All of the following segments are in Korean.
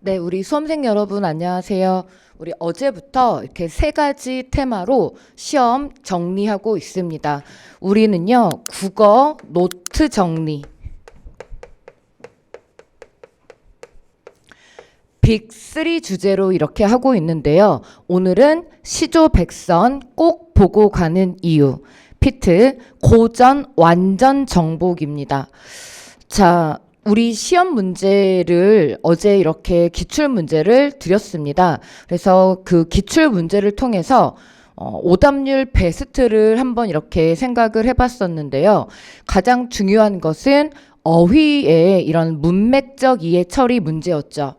네, 우리 수험생 여러분 안녕하세요. 우리 어제부터 이렇게 세 가지 테마로 시험 정리하고 있습니다. 우리는요, 국어 노트 정리, 빅3 주제로 이렇게 하고 있는데요. 오늘은 시조백선 꼭 보고 가는 이유, 피트 고전 완전 정복입니다. 자, 우리 시험 문제를 어제 이렇게 기출 문제를 드렸습니다. 그래서 그 기출 문제를 통해서 오답률 베스트를 한번 이렇게 생각을 해봤었는데요. 가장 중요한 것은 어휘의 이런 문맥적 이해 처리 문제였죠.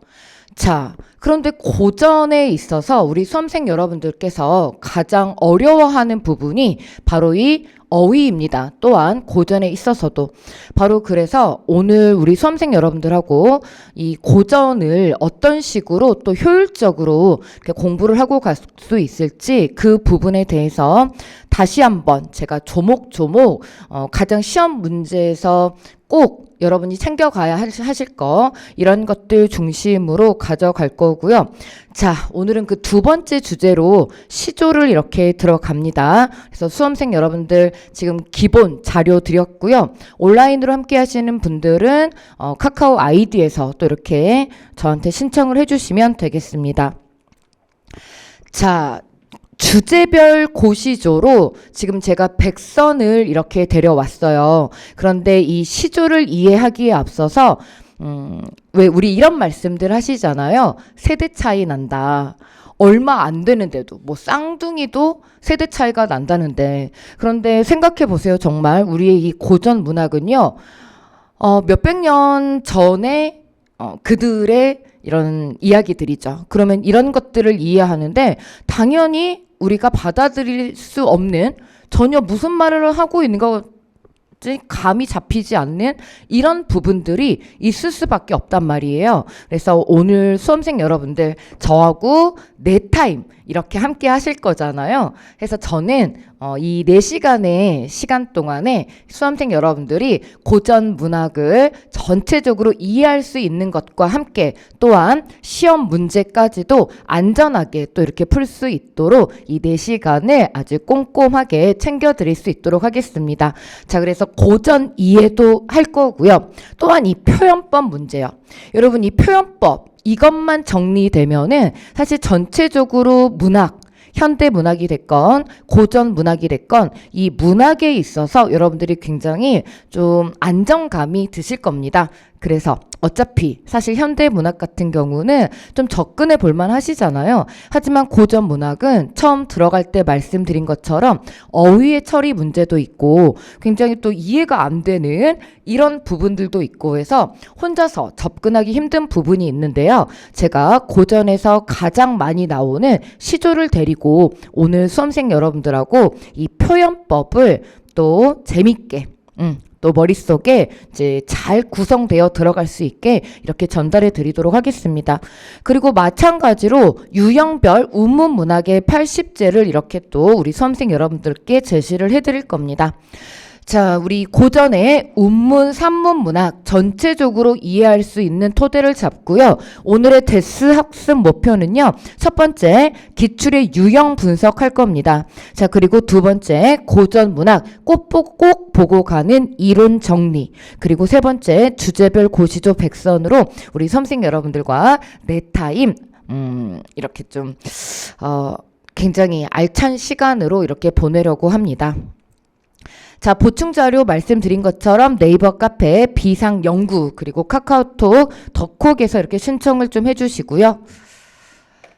자, 그런데 고전에 있어서 우리 수험생 여러분들께서 가장 어려워하는 부분이 바로 이 어휘입니다. 또한 고전에 있어서도 바로 그래서 오늘 우리 수험생 여러분들하고 이 고전을 어떤 식으로 또 효율적으로 이렇게 공부를 하고 갈 수 있을지 그 부분에 대해서 다시 한번 제가 조목조목 가장 시험 문제에서 꼭 여러분이 챙겨가야 하실 거 이런 것들 중심으로 가져갈 거고요. 자, 오늘은 그 두 번째 주제로 시조를 이렇게 들어갑니다. 그래서 수험생 여러분들 지금 기본 자료 드렸고요. 온라인으로 함께 하시는 분들은 카카오 아이디에서 또 이렇게 저한테 신청을 해주시면 되겠습니다. 자, 주제별 고시조로 지금 제가 백선을 이렇게 데려왔어요. 그런데 이 시조를 이해하기에 앞서서 왜 우리 이런 말씀들 하시잖아요. 세대 차이 난다. 얼마 안 되는데도 뭐 쌍둥이도 세대 차이가 난다는데 그런데 생각해 보세요. 정말 우리의 이 고전 문학은요. 몇백 년 전에 그들의 이런 이야기들이죠. 그러면 이런 것들을 이해하는데 당연히 우리가 받아들일 수 없는 전혀 무슨 말을 하고 있는 건지 감이 잡히지 않는 이런 부분들이 있을 수밖에 없단 말이에요. 그래서 오늘 수험생 여러분들 저하고 네 타임 이렇게 함께 하실 거잖아요. 그래서 저는 이 4시간의 시간 동안에 수험생 여러분들이 고전 문학을 전체적으로 이해할 수 있는 것과 함께 또한 시험 문제까지도 안전하게 또 이렇게 풀 수 있도록 이 4시간을 아주 꼼꼼하게 챙겨드릴 수 있도록 하겠습니다. 자, 그래서 고전 이해도 할 거고요. 또한 이 표현법 문제요. 여러분 이 표현법 이것만 정리되면은 사실 전체적으로 문학 현대 문학이 됐건 고전 문학이 됐건 이 문학에 있어서 여러분들이 굉장히 좀 안정감이 드실 겁니다. 그래서 어차피 사실 현대 문학 같은 경우는 좀 접근해 볼만 하시잖아요. 하지만 고전 문학은 처음 들어갈 때 말씀드린 것처럼 어휘의 처리 문제도 있고 굉장히 또 이해가 안 되는 이런 부분들도 있고 해서 혼자서 접근하기 힘든 부분이 있는데요. 제가 고전에서 가장 많이 나오는 시조를 데리고 오늘 수험생 여러분들하고 이 표현법을 또 재밌게 또 머릿속에 이제 잘 구성되어 들어갈 수 있게 이렇게 전달해 드리도록 하겠습니다. 그리고 마찬가지로 유형별 운문 문학의 80제를 이렇게 또 우리 수험생 여러분들께 제시를 해 드릴 겁니다. 자, 우리 고전의 운문, 산문 문학 전체적으로 이해할 수 있는 토대를 잡고요. 오늘의 데스 학습 목표는요. 첫 번째, 기출의 유형 분석할 겁니다. 자, 그리고 두 번째, 고전 문학 꼭 보고 가는 이론 정리. 그리고 세 번째, 주제별 고시조 백선으로 우리 수험생 여러분들과 네 타임 이렇게 좀 굉장히 알찬 시간으로 이렇게 보내려고 합니다. 자, 보충 자료 말씀드린 것처럼 네이버 카페 비상연구 그리고 카카오톡 덕콕에서 이렇게 신청을 좀 해주시고요.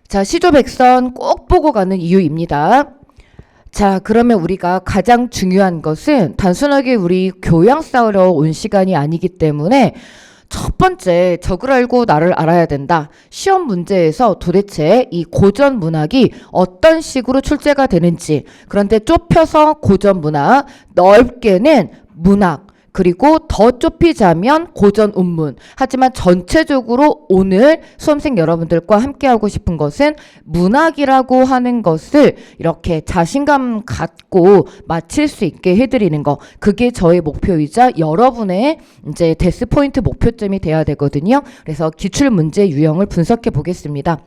자, 시조백선 꼭 보고 가는 이유입니다. 자, 그러면 우리가 가장 중요한 것은 단순하게 우리 교양 쌓으러 온 시간이 아니기 때문에 첫 번째, 적을 알고 나를 알아야 된다. 시험 문제에서 도대체 이 고전 문학이 어떤 식으로 출제가 되는지, 그런데 좁혀서 고전 문학, 넓게는 문학, 그리고 더 좁히자면 고전 운문. 하지만 전체적으로 오늘 수험생 여러분들과 함께하고 싶은 것은 문학이라고 하는 것을 이렇게 자신감 갖고 마칠 수 있게 해드리는 거. 그게 저의 목표이자 여러분의 이제 데스 포인트 목표점이 돼야 되거든요. 그래서 기출 문제 유형을 분석해 보겠습니다.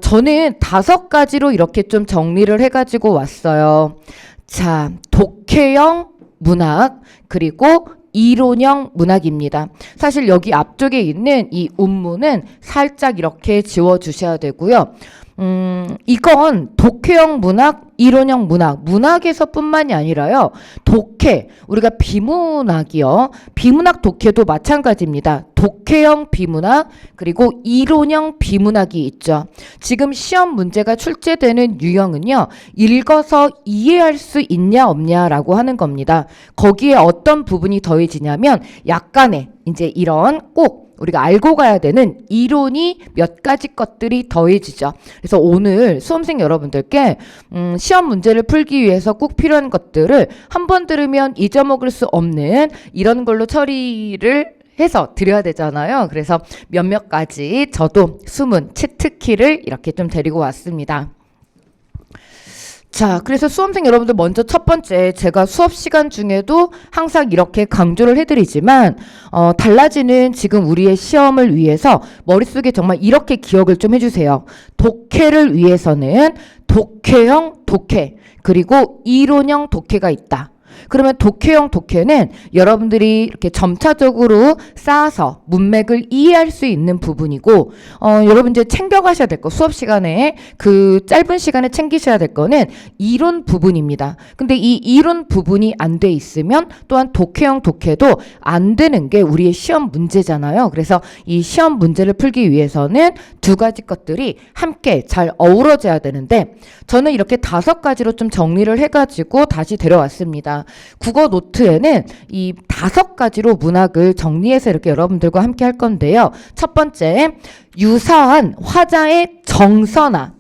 저는 5가지로 이렇게 좀 정리를 해가지고 왔어요. 자, 독해형 문학, 그리고 이론형 문학입니다. 사실 여기 앞쪽에 있는 이 운문은 살짝 이렇게 지워주셔야 되고요. 이건 독해형 문학, 이론형 문학, 문학에서 뿐만이 아니라요. 독해, 우리가 비문학이요. 비문학 독해도 마찬가지입니다. 독해형 비문학, 그리고 이론형 비문학이 있죠. 지금 시험 문제가 출제되는 유형은요. 읽어서 이해할 수 있냐 없냐라고 하는 겁니다. 거기에 어떤 부분이 더해지냐면 약간의 이제 이런 꼭 우리가 알고 가야 되는 이론이 몇 가지 것들이 더해지죠. 그래서 오늘 수험생 여러분들께 시험 문제를 풀기 위해서 꼭 필요한 것들을 한 번 들으면 잊어먹을 수 없는 이런 걸로 처리를 해서 드려야 되잖아요. 그래서 몇몇 가지 저도 숨은 치트키를 이렇게 좀 데리고 왔습니다. 자, 그래서 수험생 여러분들 먼저 첫 번째, 제가 수업 시간 중에도 항상 이렇게 강조를 해드리지만 달라지는 지금 우리의 시험을 위해서 머릿속에 정말 이렇게 기억을 좀 해주세요. 독해를 위해서는 독해형 독해, 그리고 이론형 독해가 있다. 그러면 독해형 독해는 여러분들이 이렇게 점차적으로 쌓아서 문맥을 이해할 수 있는 부분이고, 여러분 이제 챙겨가셔야 될 거, 수업 시간에 그 짧은 시간에 챙기셔야 될 거는 이론 부분입니다. 근데 이 이론 부분이 안 돼 있으면 또한 독해형 독해도 안 되는 게 우리의 시험 문제잖아요. 그래서 이 시험 문제를 풀기 위해서는 2가지 것들이 함께 잘 어우러져야 되는데, 저는 이렇게 5가지로 좀 정리를 해가지고 다시 데려왔습니다. 국어 노트에는 이 5가지로 문학을 정리해서 이렇게 여러분들과 함께 할 건데요. 첫 번째, 유사한 화자의 정서나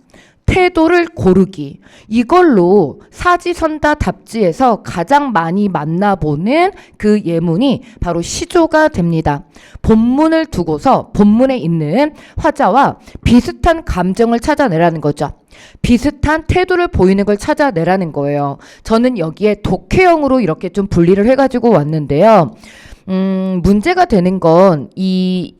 태도를 고르기. 이걸로 사지선다 답지에서 가장 많이 만나보는 그 예문이 바로 시조가 됩니다. 본문을 두고서 본문에 있는 화자와 비슷한 감정을 찾아내라는 거죠. 비슷한 태도를 보이는 걸 찾아내라는 거예요. 저는 여기에 독해형으로 이렇게 좀 분리를 해가지고 왔는데요. 문제가 되는 건 이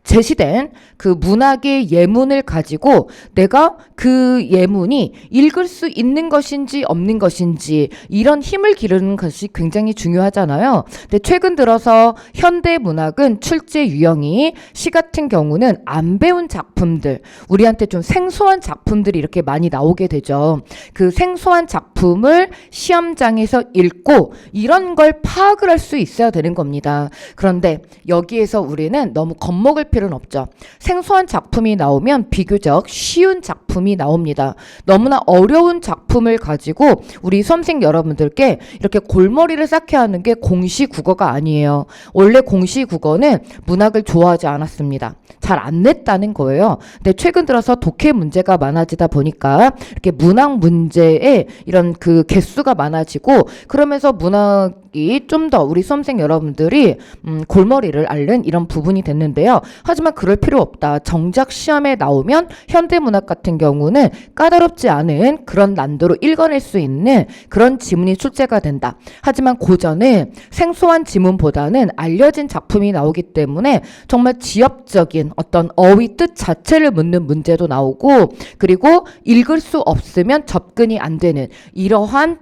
제시된 그 문학의 예문을 가지고 내가 그 예문이 읽을 수 있는 것인지 없는 것인지 이런 힘을 기르는 것이 굉장히 중요하잖아요. 근데 최근 들어서 현대 문학은 출제 유형이 시 같은 경우는 안 배운 작품들, 우리한테 좀 생소한 작품들이 이렇게 많이 나오게 되죠. 그 생소한 작품을 시험장에서 읽고 이런 걸 파악을 할 수 있어야 되는 겁니다. 그런데 여기에서 우리는 너무 겁먹을 필요는 없죠. 생소한 작품이 나오면 비교적 쉬운 작품이 나옵니다. 너무나 어려운 작품을 가지고 우리 수험생 여러분들께 이렇게 골머리를 쌓게 하는 게 공시국어가 아니에요. 원래 공시국어는 문학을 좋아하지 않았습니다. 잘 안 냈다는 거예요. 근데 최근 들어서 독해 문제가 많아지다 보니까 이렇게 문학 문제에 이런 그 개수가 많아지고, 그러면서 문학이 좀 더 우리 수험생 여러분들이 골머리를 앓는 이런 부분이 됐는데요. 하지만 그럴 필요 없다. 정작 시험에 나오면 현대문학 같은 경우는 까다롭지 않은 그런 난도로 읽어낼 수 있는 그런 지문이 출제가 된다. 하지만 고전은 생소한 지문보다는 알려진 작품이 나오기 때문에 정말 지엽적인 어떤 어휘 뜻 자체를 묻는 문제도 나오고, 그리고 읽을 수 없으면 접근이 안 되는 이러한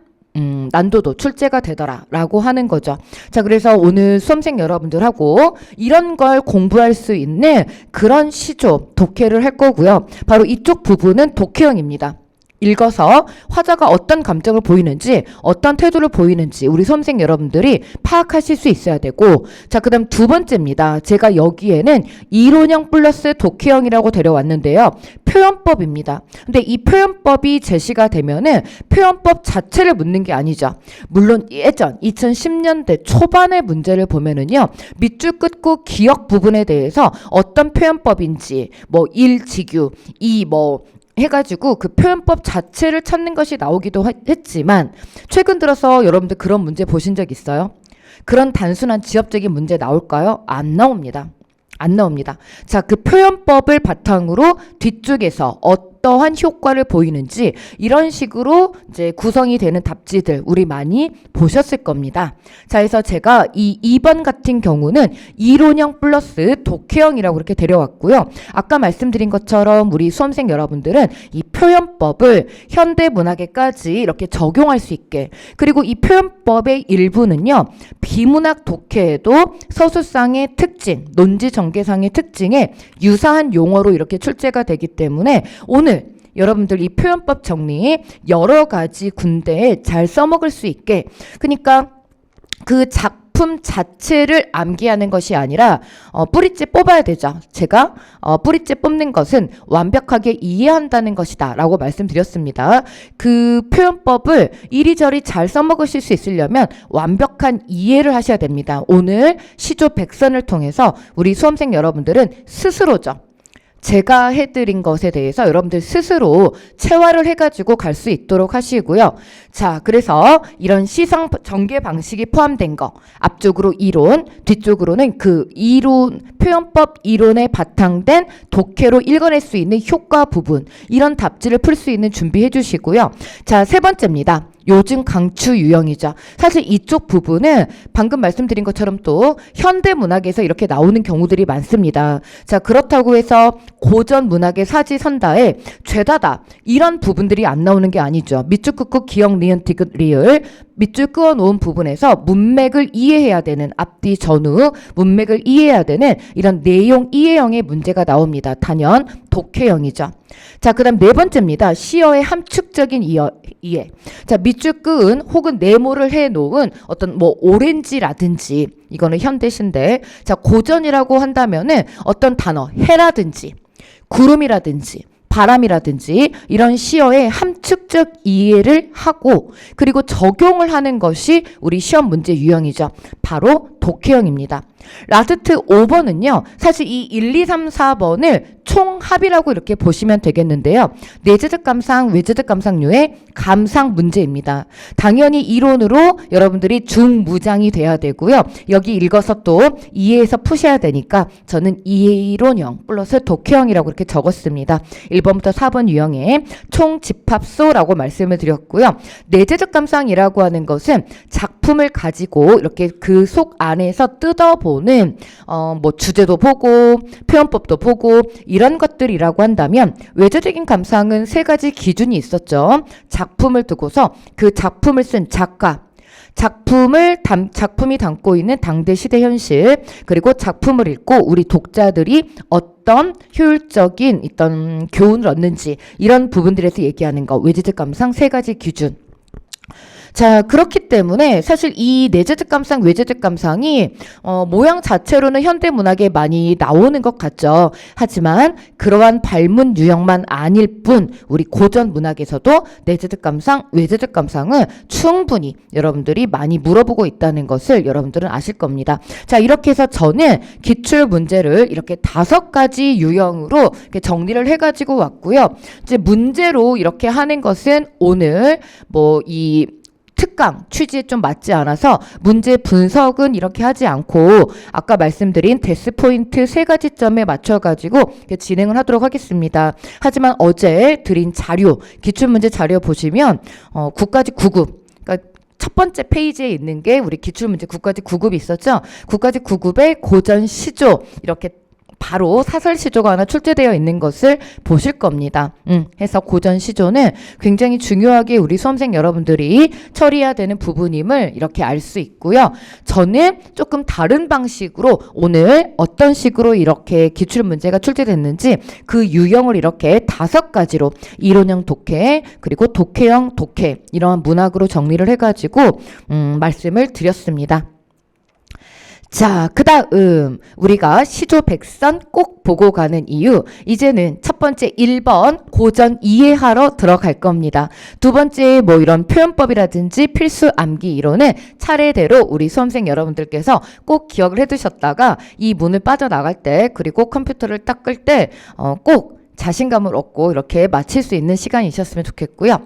난도도 출제가 되더라라고 하는 거죠. 자, 그래서 오늘 수험생 여러분들하고 이런 걸 공부할 수 있는 그런 시조, 독해를 할 거고요. 바로 이쪽 부분은 독해형입니다. 읽어서 화자가 어떤 감정을 보이는지, 어떤 태도를 보이는지 우리 수험생 여러분들이 파악하실 수 있어야 되고, 자, 그 다음 2번째입니다. 제가 여기에는 이론형 플러스 독해형이라고 데려왔는데요. 표현법입니다. 근데 이 표현법이 제시가 되면은 표현법 자체를 묻는 게 아니죠. 물론 예전 2010년대 초반의 문제를 보면은요, 밑줄 긋고 기억 부분에 대해서 어떤 표현법인지, 뭐 1, 직유, 2, 뭐 해가지고 그 표현법 자체를 찾는 것이 나오기도 했지만, 최근 들어서 여러분들 그런 문제 보신 적 있어요? 그런 단순한 지엽적인 문제 나올까요? 안 나옵니다. 안 나옵니다. 자, 그 표현법을 바탕으로 뒤쪽에서 어떠한 효과를 보이는지 이런 식으로 이제 구성이 되는 답지들 우리 많이 보셨을 겁니다. 자, 그래서 제가 이 2번 같은 경우는 이론형 플러스 독해형이라고 이렇게 데려왔고요. 아까 말씀드린 것처럼 우리 수험생 여러분들은 이 표현법을 현대문학에까지 이렇게 적용할 수 있게, 그리고 이 표현법의 일부는요, 비문학 독해에도 서술상의 특징, 논지 전개상의 특징에 유사한 용어로 이렇게 출제가 되기 때문에 오늘 여러분들 이 표현법 정리 여러 가지 군데에 잘 써먹을 수 있게, 그러니까 그 작품 자체를 암기하는 것이 아니라 뿌리째 뽑아야 되죠. 제가 뿌리째 뽑는 것은 완벽하게 이해한다는 것이다 라고 말씀드렸습니다. 그 표현법을 이리저리 잘 써먹으실 수 있으려면 완벽한 이해를 하셔야 됩니다. 오늘 시조 백선을 통해서 우리 수험생 여러분들은 스스로죠. 제가 해드린 것에 대해서 여러분들 스스로 체화를 해가지고 갈 수 있도록 하시고요. 자, 그래서 이런 시상 전개 방식이 포함된 거, 앞쪽으로 이론, 뒤쪽으로는 그 이론, 표현법 이론에 바탕된 독해로 읽어낼 수 있는 효과 부분, 이런 답지를 풀 수 있는 준비해 주시고요. 자, 세 번째입니다. 요즘 강추 유형이죠. 사실 이쪽 부분은 방금 말씀드린 것처럼 또 현대문학에서 이렇게 나오는 경우들이 많습니다. 자, 그렇다고 해서 고전 문학의 사지선다에 죄다다 이런 부분들이 안 나오는 게 아니죠. 밑줄 긋고 기역, 니은, 디귿, 리을 밑줄 그어 놓은 부분에서 문맥을 이해해야 되는, 앞뒤 전후 문맥을 이해해야 되는 이런 내용 이해형의 문제가 나옵니다. 단연 독해형이죠. 자, 그 다음 네 번째입니다. 시어의 함축적인 이해. 자, 밑줄 그은 혹은 네모를 해 놓은 어떤 뭐 오렌지라든지, 이거는 현대신데, 자, 고전이라고 한다면은 어떤 단어, 해라든지 구름이라든지 바람이라든지 이런 시어의 함축적 이해를 하고 그리고 적용을 하는 것이 우리 시험 문제 유형이죠. 바로 독해형입니다. 라스트 5번은요. 사실 이 1, 2, 3, 4번을 총합이라고 이렇게 보시면 되겠는데요. 내재적 감상, 외재적 감상류의 감상 문제입니다. 당연히 이론으로 여러분들이 중무장이 돼야 되고요. 여기 읽어서 또 이해해서 푸셔야 되니까 저는 이론형 플러스 독해형이라고 이렇게 적었습니다. 1번부터 4번 유형의 총집합소라고 말씀을 드렸고요. 내재적 감상이라고 하는 것은 작품을 가지고 이렇게 그 속 안에서 뜯어보는 뭐 주제도 보고 표현법도 보고 이런 것들이라고 한다면, 외재적인 감상은 세 가지 기준이 있었죠. 작품을 두고서 그 작품을 쓴 작가, 작품이 담고 있는 당대 시대 현실, 그리고 작품을 읽고 우리 독자들이 어떤 효율적인 어떤 교훈을 얻는지, 이런 부분들에서 얘기하는 거, 외재적 감상 세 가지 기준. 자, 그렇기 때문에 사실 이 내재적 감상, 외재적 감상이 모양 자체로는 현대문학에 많이 나오는 것 같죠. 하지만 그러한 발문 유형만 아닐 뿐 우리 고전 문학에서도 내재적 감상, 외재적 감상은 충분히 여러분들이 많이 물어보고 있다는 것을 여러분들은 아실 겁니다. 자, 이렇게 해서 저는 기출 문제를 이렇게 5가지 유형으로 이렇게 정리를 해가지고 왔고요. 이제 문제로 이렇게 하는 것은 오늘 이 특강 취지에 좀 맞지 않아서 문제 분석은 이렇게 하지 않고 아까 말씀드린 데스 포인트 3가지 점에 맞춰가지고 진행을 하도록 하겠습니다. 하지만 어제 드린 자료, 기출문제 자료 보시면 9까지 9급, 그러니까 첫 번째 페이지에 있는 게 우리 기출문제 9까지 9급이 있었죠. 9까지 9급의 고전 시조, 이렇게 바로 사설 시조가 하나 출제되어 있는 것을 보실 겁니다. 해서 고전 시조는 굉장히 중요하게 우리 수험생 여러분들이 처리해야 되는 부분임을 이렇게 알 수 있고요. 저는 조금 다른 방식으로 오늘 어떤 식으로 이렇게 기출 문제가 출제됐는지 그 유형을 이렇게 5가지로 이론형 독해, 그리고 독해형 독해, 이러한 문학으로 정리를 해가지고 말씀을 드렸습니다. 자, 그 다음 우리가 시조 백선 꼭 보고 가는 이유, 이제는 첫 번째 1번 고전 이해하러 들어갈 겁니다. 두 번째 이런 표현법이라든지 필수 암기 이론은 차례대로 우리 수험생 여러분들께서 꼭 기억을 해두셨다가 이 문을 빠져나갈 때, 그리고 컴퓨터를 딱 끌 때 꼭 자신감을 얻고 이렇게 마칠 수 있는 시간이셨으면 좋겠고요.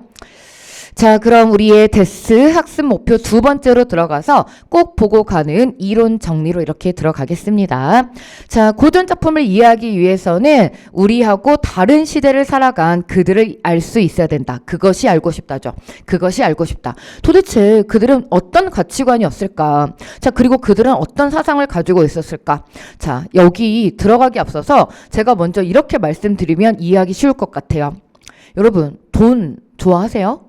자, 그럼 우리의 데스 학습 목표 두 번째로 들어가서 꼭 보고 가는 이론 정리로 이렇게 들어가겠습니다. 자, 고전 작품을 이해하기 위해서는 우리하고 다른 시대를 살아간 그들을 알 수 있어야 된다. 그것이 알고 싶다죠. 그것이 알고 싶다. 도대체 그들은 어떤 가치관이었을까? 자, 그리고 그들은 어떤 사상을 가지고 있었을까? 자, 여기 들어가기 앞서서 제가 먼저 이렇게 말씀드리면 이해하기 쉬울 것 같아요. 여러분, 돈 좋아하세요?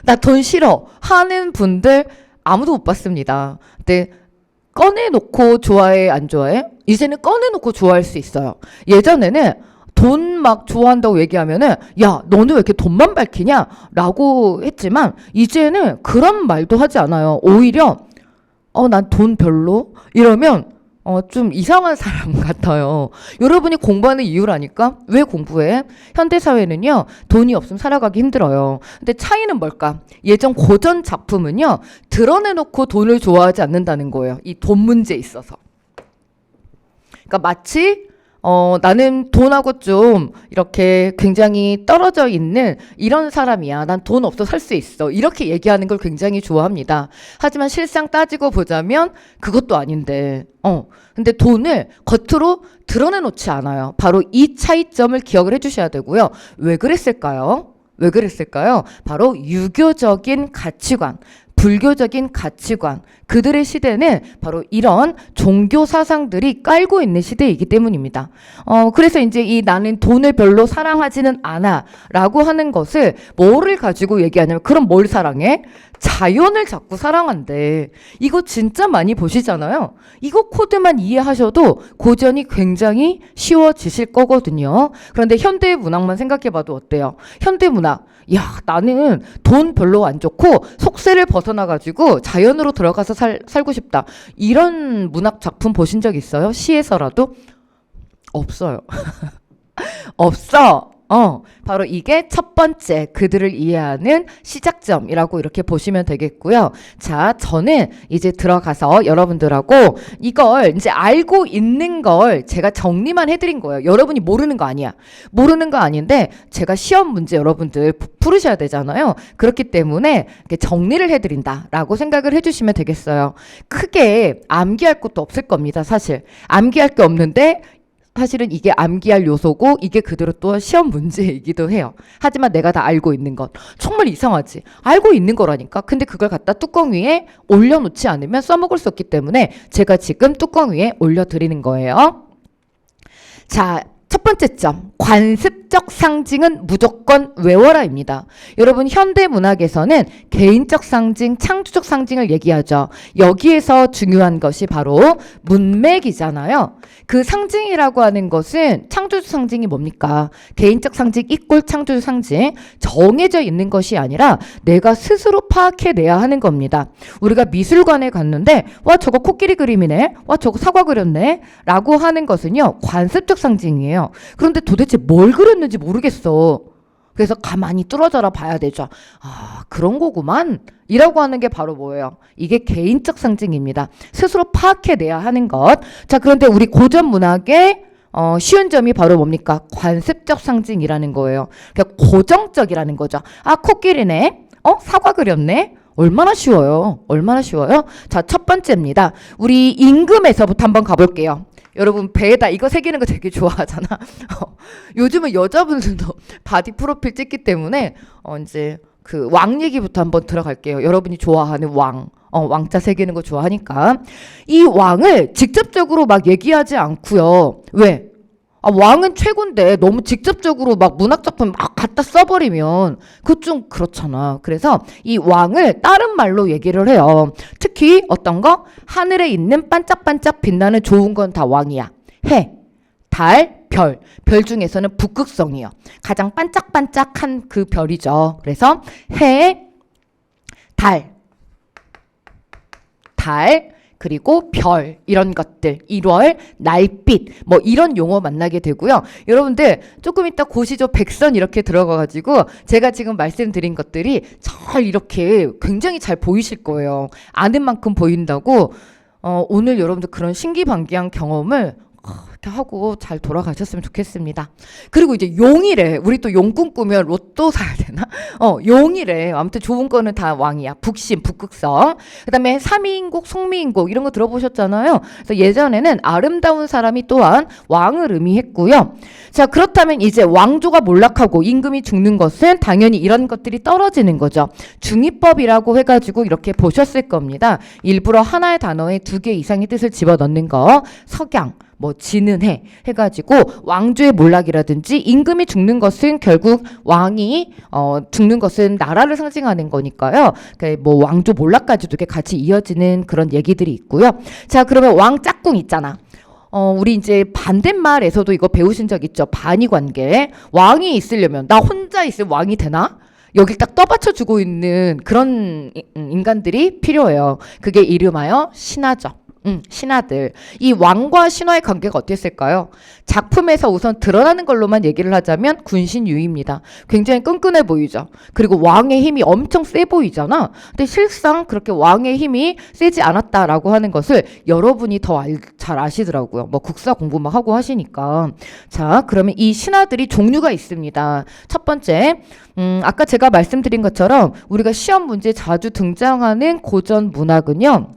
나 돈 싫어 하는 분들 아무도 못 봤습니다. 근데 꺼내놓고 좋아해, 안 좋아해? 이제는 꺼내놓고 좋아할 수 있어요. 예전에는 돈 막 좋아한다고 얘기하면은 야, 너는 왜 이렇게 돈만 밝히냐? 라고 했지만 이제는 그런 말도 하지 않아요. 오히려 난 돈 별로? 이러면 좀 이상한 사람 같아요. 여러분이 공부하는 이유라니까? 왜 공부해? 현대사회는요, 돈이 없으면 살아가기 힘들어요. 근데 차이는 뭘까? 예전 고전 작품은요, 드러내놓고 돈을 좋아하지 않는다는 거예요. 이 돈 문제에 있어서. 그러니까 마치 나는 돈하고 좀 이렇게 굉장히 떨어져 있는 이런 사람이야. 난 돈 없어 살 수 있어. 이렇게 얘기하는 걸 굉장히 좋아합니다. 하지만 실상 따지고 보자면 그것도 아닌데. 근데 돈을 겉으로 드러내놓지 않아요. 바로 이 차이점을 기억을 해주셔야 되고요. 왜 그랬을까요? 왜 그랬을까요? 바로 유교적인 가치관, 불교적인 가치관, 그들의 시대는 바로 이런 종교 사상들이 깔고 있는 시대이기 때문입니다. 그래서 이제 이 나는 돈을 별로 사랑하지는 않아 라고 하는 것을 뭐를 가지고 얘기하냐면 그럼 뭘 사랑해? 자연을 자꾸 사랑한대. 이거 진짜 많이 보시잖아요. 이거 코드만 이해하셔도 고전이 굉장히 쉬워지실 거거든요. 그런데 현대 문학만 생각해봐도 어때요? 현대 문학. 야, 나는 돈 별로 안 좋고 속세를 벗어나가지고 자연으로 들어가서 살고 싶다. 이런 문학 작품 보신 적 있어요? 시에서라도? 없어요. 없어. 바로 이게 첫 번째 그들을 이해하는 시작점이라고 이렇게 보시면 되겠고요. 자, 저는 이제 들어가서 여러분들하고 이걸 이제 알고 있는 걸 제가 정리만 해드린 거예요. 여러분이 모르는 거 아니야. 모르는 거 아닌데 제가 시험 문제 여러분들 풀으셔야 되잖아요. 그렇기 때문에 정리를 해드린다라고 생각을 해주시면 되겠어요. 크게 암기할 것도 없을 겁니다. 사실 암기할 게 없는데 사실은 이게 암기할 요소고 이게 그대로 또 시험 문제이기도 해요. 하지만 내가 다 알고 있는 것. 정말 이상하지. 알고 있는 거라니까. 근데 그걸 갖다 뚜껑 위에 올려놓지 않으면 써먹을 수 없기 때문에 제가 지금 뚜껑 위에 올려드리는 거예요. 자, 첫 번째 점, 관습적 상징은 무조건 외워라입니다. 여러분, 현대 문학에서는 개인적 상징, 창조적 상징을 얘기하죠. 여기에서 중요한 것이 바로 문맥이잖아요. 그 상징이라고 하는 것은 창조적 상징이 뭡니까? 개인적 상징 이꼴 창조적 상징, 정해져 있는 것이 아니라 내가 스스로 파악해내야 하는 겁니다. 우리가 미술관에 갔는데 와, 저거 코끼리 그림이네, 와, 저거 사과 그렸네 라고 하는 것은요, 관습적 상징이에요. 그런데 도대체 뭘 그렸는지 모르겠어. 그래서 가만히 뚫어져라 봐야 되죠. 아, 그런 거구만 이라고 하는 게 바로 뭐예요? 이게 개인적 상징입니다. 스스로 파악해내야 하는 것. 자, 그런데 우리 고전 문학의 쉬운 점이 바로 뭡니까? 관습적 상징이라는 거예요. 그러니까 고정적이라는 거죠. 아, 코끼리네. 사과 그렸네. 얼마나 쉬워요. 얼마나 쉬워요. 자, 첫 번째입니다. 우리 임금에서부터 한번 가볼게요. 여러분, 배에다 이거 새기는 거 되게 좋아하잖아. 요즘은 여자분들도 바디 프로필 찍기 때문에 이제 그 왕 얘기부터 한번 들어갈게요. 여러분이 좋아하는 왕. 왕자 새기는 거 좋아하니까. 이 왕을 직접적으로 막 얘기하지 않고요. 왜? 왕은 최고인데 너무 직접적으로 막 문학작품 막 갖다 써버리면 그거 좀 그렇잖아. 그래서 이 왕을 다른 말로 얘기를 해요. 특히 어떤 거? 하늘에 있는 반짝반짝 빛나는 좋은 건 다 왕이야. 해, 달, 별. 별 중에서는 북극성이요. 가장 반짝반짝한 그 별이죠. 그래서 해, 달, 그리고 별, 이런 것들, 1월, 날빛, 뭐 이런 용어 만나게 되고요. 여러분들 조금 이따 고시조 백선 이렇게 들어가가지고 제가 지금 말씀드린 것들이 잘 이렇게 굉장히 잘 보이실 거예요. 아는 만큼 보인다고 오늘 여러분들 그런 신기반기한 경험을 이렇게 하고 잘 돌아가셨으면 좋겠습니다. 그리고 이제 용이래. 우리 또 용 꿈꾸면 로또 사야 되나? 용이래. 아무튼 좋은 거는 다 왕이야. 북신, 북극성. 그 다음에 삼위인국, 송미인국 이런 거 들어보셨잖아요. 그래서 예전에는 아름다운 사람이 또한 왕을 의미했고요. 자, 그렇다면 이제 왕조가 몰락하고 임금이 죽는 것은 당연히 이런 것들이 떨어지는 거죠. 중의법이라고 해가지고 이렇게 보셨을 겁니다. 일부러 하나의 단어에 2개 이상의 뜻을 집어넣는 거. 석양, 뭐 지는 해 해가지고 왕조의 몰락이라든지 임금이 죽는 것은 결국 왕이 죽는 것은 나라를 상징하는 거니까요. 그러니까 뭐 왕조 몰락까지도 이렇게 같이 이어지는 그런 얘기들이 있고요. 자, 그러면 왕 짝꿍 있잖아. 우리 이제 반대말에서도 이거 배우신 적 있죠? 반의 관계. 왕이 있으려면 나 혼자 있으면 왕이 되나? 여길 딱 떠받쳐주고 있는 그런 인간들이 필요해요. 그게 이름하여 신하죠. 신하들. 이 왕과 신하의 관계가 어땠을까요? 작품에서 우선 드러나는 걸로만 얘기를 하자면 군신유입니다. 굉장히 끈끈해 보이죠. 그리고 왕의 힘이 엄청 세 보이잖아. 근데 실상 그렇게 왕의 힘이 세지 않았다라고 하는 것을 여러분이 더 잘 아시더라고요. 뭐 국사 공부 막 하고 하시니까. 자, 그러면 이 신하들이 종류가 있습니다. 첫 번째, 아까 제가 말씀드린 것처럼 우리가 시험 문제에 자주 등장하는 고전 문학은요.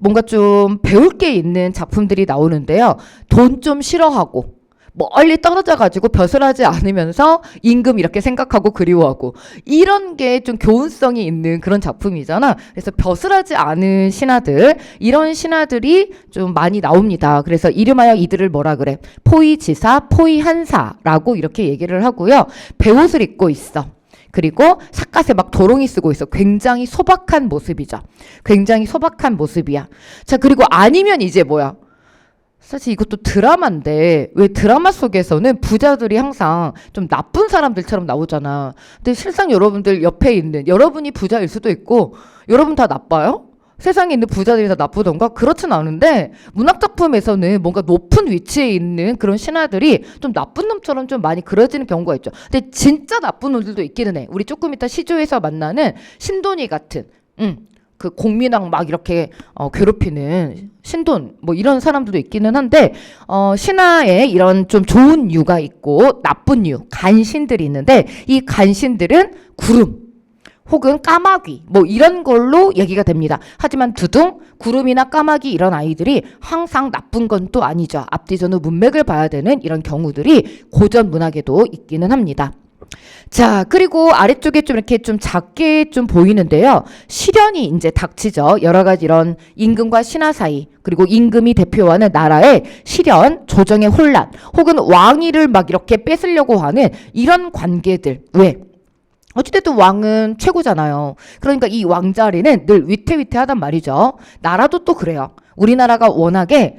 뭔가 좀 배울 게 있는 작품들이 나오는데요. 돈 좀 싫어하고 멀리 떨어져 가지고 벼슬하지 않으면서 임금 이렇게 생각하고 그리워하고 이런 게 좀 교훈성이 있는 그런 작품이잖아. 그래서 벼슬하지 않은 신하들, 이런 신하들이 좀 많이 나옵니다. 그래서 이름하여 이들을 뭐라 그래? 포의지사, 포의한사라고 이렇게 얘기를 하고요. 베옷을 입고 있어. 그리고 삿갓에 막 도롱이 쓰고 있어. 굉장히 소박한 모습이죠. 굉장히 소박한 모습이야. 자, 그리고 아니면 이제 뭐야? 사실 이것도 드라마인데 왜 드라마 속에서는 부자들이 항상 좀 나쁜 사람들처럼 나오잖아. 근데 실상 여러분들 옆에 있는 여러분이 부자일 수도 있고 여러분 다 나빠요? 세상에 있는 부자들이 다 나쁘던가? 그렇진 않은데 문학작품에서는 뭔가 높은 위치에 있는 그런 신하들이 좀 나쁜 놈처럼 좀 많이 그려지는 경우가 있죠. 근데 진짜 나쁜 놈들도 있기는 해. 우리 조금 이따 시조에서 만나는 신돈이 같은 그 공민왕 막 이렇게 괴롭히는 신돈 뭐 이런 사람들도 있기는 한데 신하에 이런 좀 좋은 유가 있고 나쁜 유, 간신들이 있는데 이 간신들은 구름 혹은 까마귀 뭐 이런 걸로 얘기가 됩니다. 하지만 두둥, 구름이나 까마귀 이런 아이들이 항상 나쁜 건 또 아니죠. 앞뒤전후 문맥을 봐야 되는 이런 경우들이 고전 문학에도 있기는 합니다. 자, 그리고 아래쪽에 좀 이렇게 좀 작게 좀 보이는데요. 시련이 이제 닥치죠. 여러 가지 이런 임금과 신하 사이, 그리고 임금이 대표하는 나라의 시련, 조정의 혼란, 혹은 왕위를 막 이렇게 뺏으려고 하는 이런 관계들. 왜? 어찌됐든 왕은 최고잖아요. 그러니까 이 왕자리는 늘 위태위태하단 말이죠. 나라도 또 그래요. 우리나라가 워낙에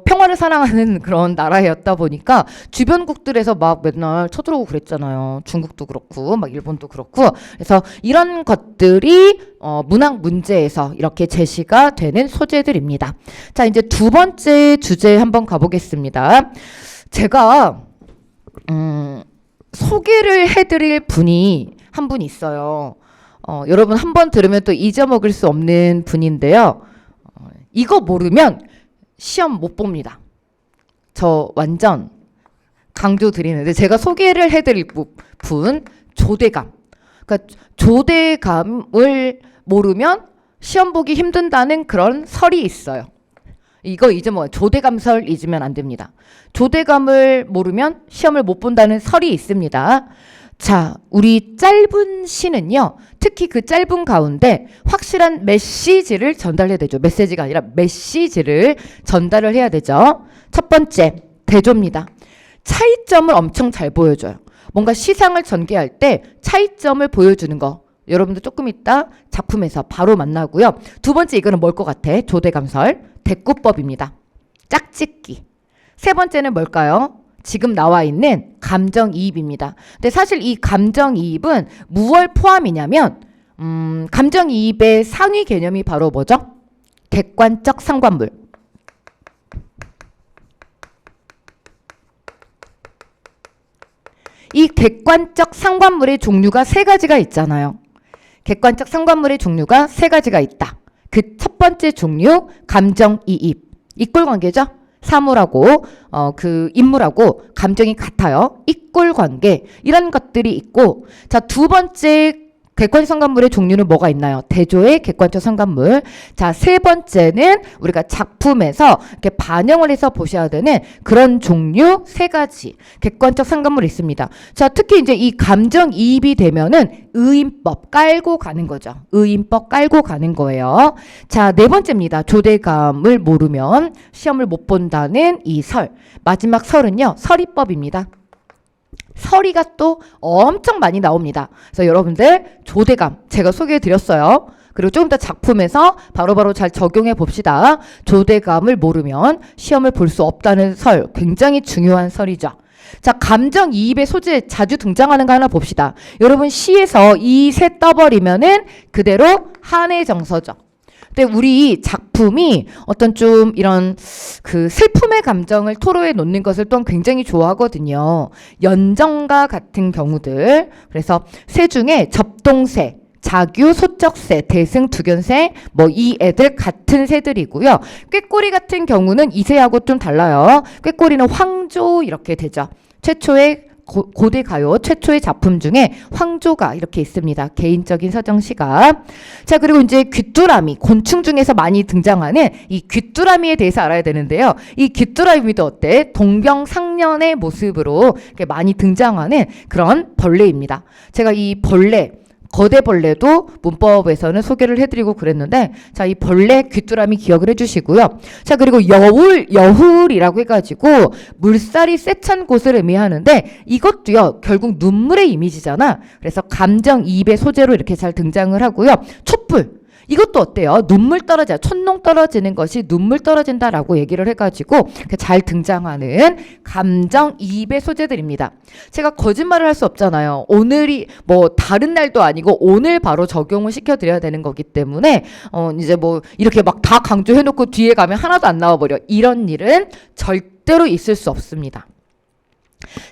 평화를 사랑하는 그런 나라였다 보니까 주변국들에서 막 맨날 쳐들어오고 그랬잖아요. 중국도 그렇고 막 일본도 그렇고. 그래서 이런 것들이 문학 문제에서 이렇게 제시가 되는 소재들입니다. 자, 이제 두 번째 주제 한번 가보겠습니다. 제가 소개를 해드릴 분이 한 분 있어요. 여러분 한 번 들으면 또 잊어먹을 수 없는 분인데요. 이거 모르면 시험 못 봅니다. 저 완전 강조드리는데 제가 소개를 해드릴 분 조대감. 그러니까 조대감을 모르면 시험 보기 힘든다는 그런 설이 있어요. 이거 잊으면 조대감설 잊으면 안 됩니다. 조대감을 모르면 시험을 못 본다는 설이 있습니다. 자, 우리 짧은 시는요. 특히 그 짧은 가운데 확실한 메시지를 전달해야 되죠. 메시지가 아니라 메시지를 전달을 해야 되죠. 첫 번째, 대조입니다. 차이점을 엄청 잘 보여줘요. 뭔가 시상을 전개할 때 차이점을 보여주는 거. 여러분들 조금 이따 작품에서 바로 만나고요. 두 번째 이거는 뭘 것 같아? 조대감설, 대꾸법입니다. 짝짓기. 세 번째는 뭘까요? 지금 나와 있는 감정이입입니다. 근데 사실 이 감정이입은 무얼 포함이냐면 감정이입의 상위 개념이 바로 뭐죠? 객관적 상관물. 이 객관적 상관물의 종류가 세 가지가 있잖아요. 객관적 상관물의 종류가 세 가지가 있다. 그 첫 번째 종류, 감정이입. 이꼴 관계죠? 사물하고 그 인물하고 감정이 같아요. 이꼴 관계 이런 것들이 있고 자, 두 번째 객관적 성간물의 종류는 뭐가 있나요? 대조의 객관적 성간물. 자, 세 번째는 우리가 작품에서 이렇게 반영을 해서 보셔야 되는 그런 종류 세 가지 객관적 성간물이 있습니다. 자, 특히 이제 이 감정이입이 되면은 의인법 깔고 가는 거죠. 의인법 깔고 가는 거예요. 자, 네 번째입니다. 조대감을 모르면 시험을 못 본다는 이 설. 마지막 설은요, 설이법입니다. 설이가 또 엄청 많이 나옵니다. 그래서 여러분들 조대감 제가 소개해 드렸어요. 그리고 조금 더 작품에서 바로바로 잘 적용해 봅시다. 조대감을 모르면 시험을 볼 수 없다는 설, 굉장히 중요한 설이죠. 자, 감정이입의 소재 자주 등장하는 거 하나 봅시다. 여러분 시에서 이 세 떠버리면은 그대로 한의 정서죠. 근데 우리 작품이 어떤 좀 이런 그 슬픔의 감정을 토로해 놓는 것을 또한 굉장히 좋아하거든요. 연정과 같은 경우들. 그래서 새 중에 접동새, 자규, 소적새, 대승, 두견새, 뭐 이 애들 같은 새들이고요. 꾀꼬리 같은 경우는 이 새하고 좀 달라요. 꾀꼬리는 황조 이렇게 되죠. 최초의 고대 가요 최초의 작품 중에 황조가 이렇게 있습니다. 개인적인 서정 시각. 자, 그리고 이제 귀뚜라미, 곤충 중에서 많이 등장하는 이 귀뚜라미에 대해서 알아야 되는데요. 이 귀뚜라미도 어때? 동병상련의 모습으로 이렇게 많이 등장하는 그런 벌레입니다. 제가 이 벌레 거대 벌레도 문법에서는 소개를 해드리고 그랬는데 자, 이 벌레 귀뚜라미 기억을 해주시고요. 자, 그리고 여훌이라고 해가지고 물살이 세찬 곳을 의미하는데 이것도요 결국 눈물의 이미지잖아. 그래서 감정이입의 소재로 이렇게 잘 등장을 하고요. 촛불 이것도 어때요? 눈물 떨어져, 촛농 떨어지는 것이 눈물 떨어진다라고 얘기를 해가지고 잘 등장하는 감정이입의 소재들입니다. 제가 거짓말을 할 수 없잖아요. 오늘이 뭐 다른 날도 아니고 오늘 바로 적용을 시켜드려야 되는 거기 때문에 이제 뭐 이렇게 막 다 강조해놓고 뒤에 가면 하나도 안 나와버려. 이런 일은 절대로 있을 수 없습니다.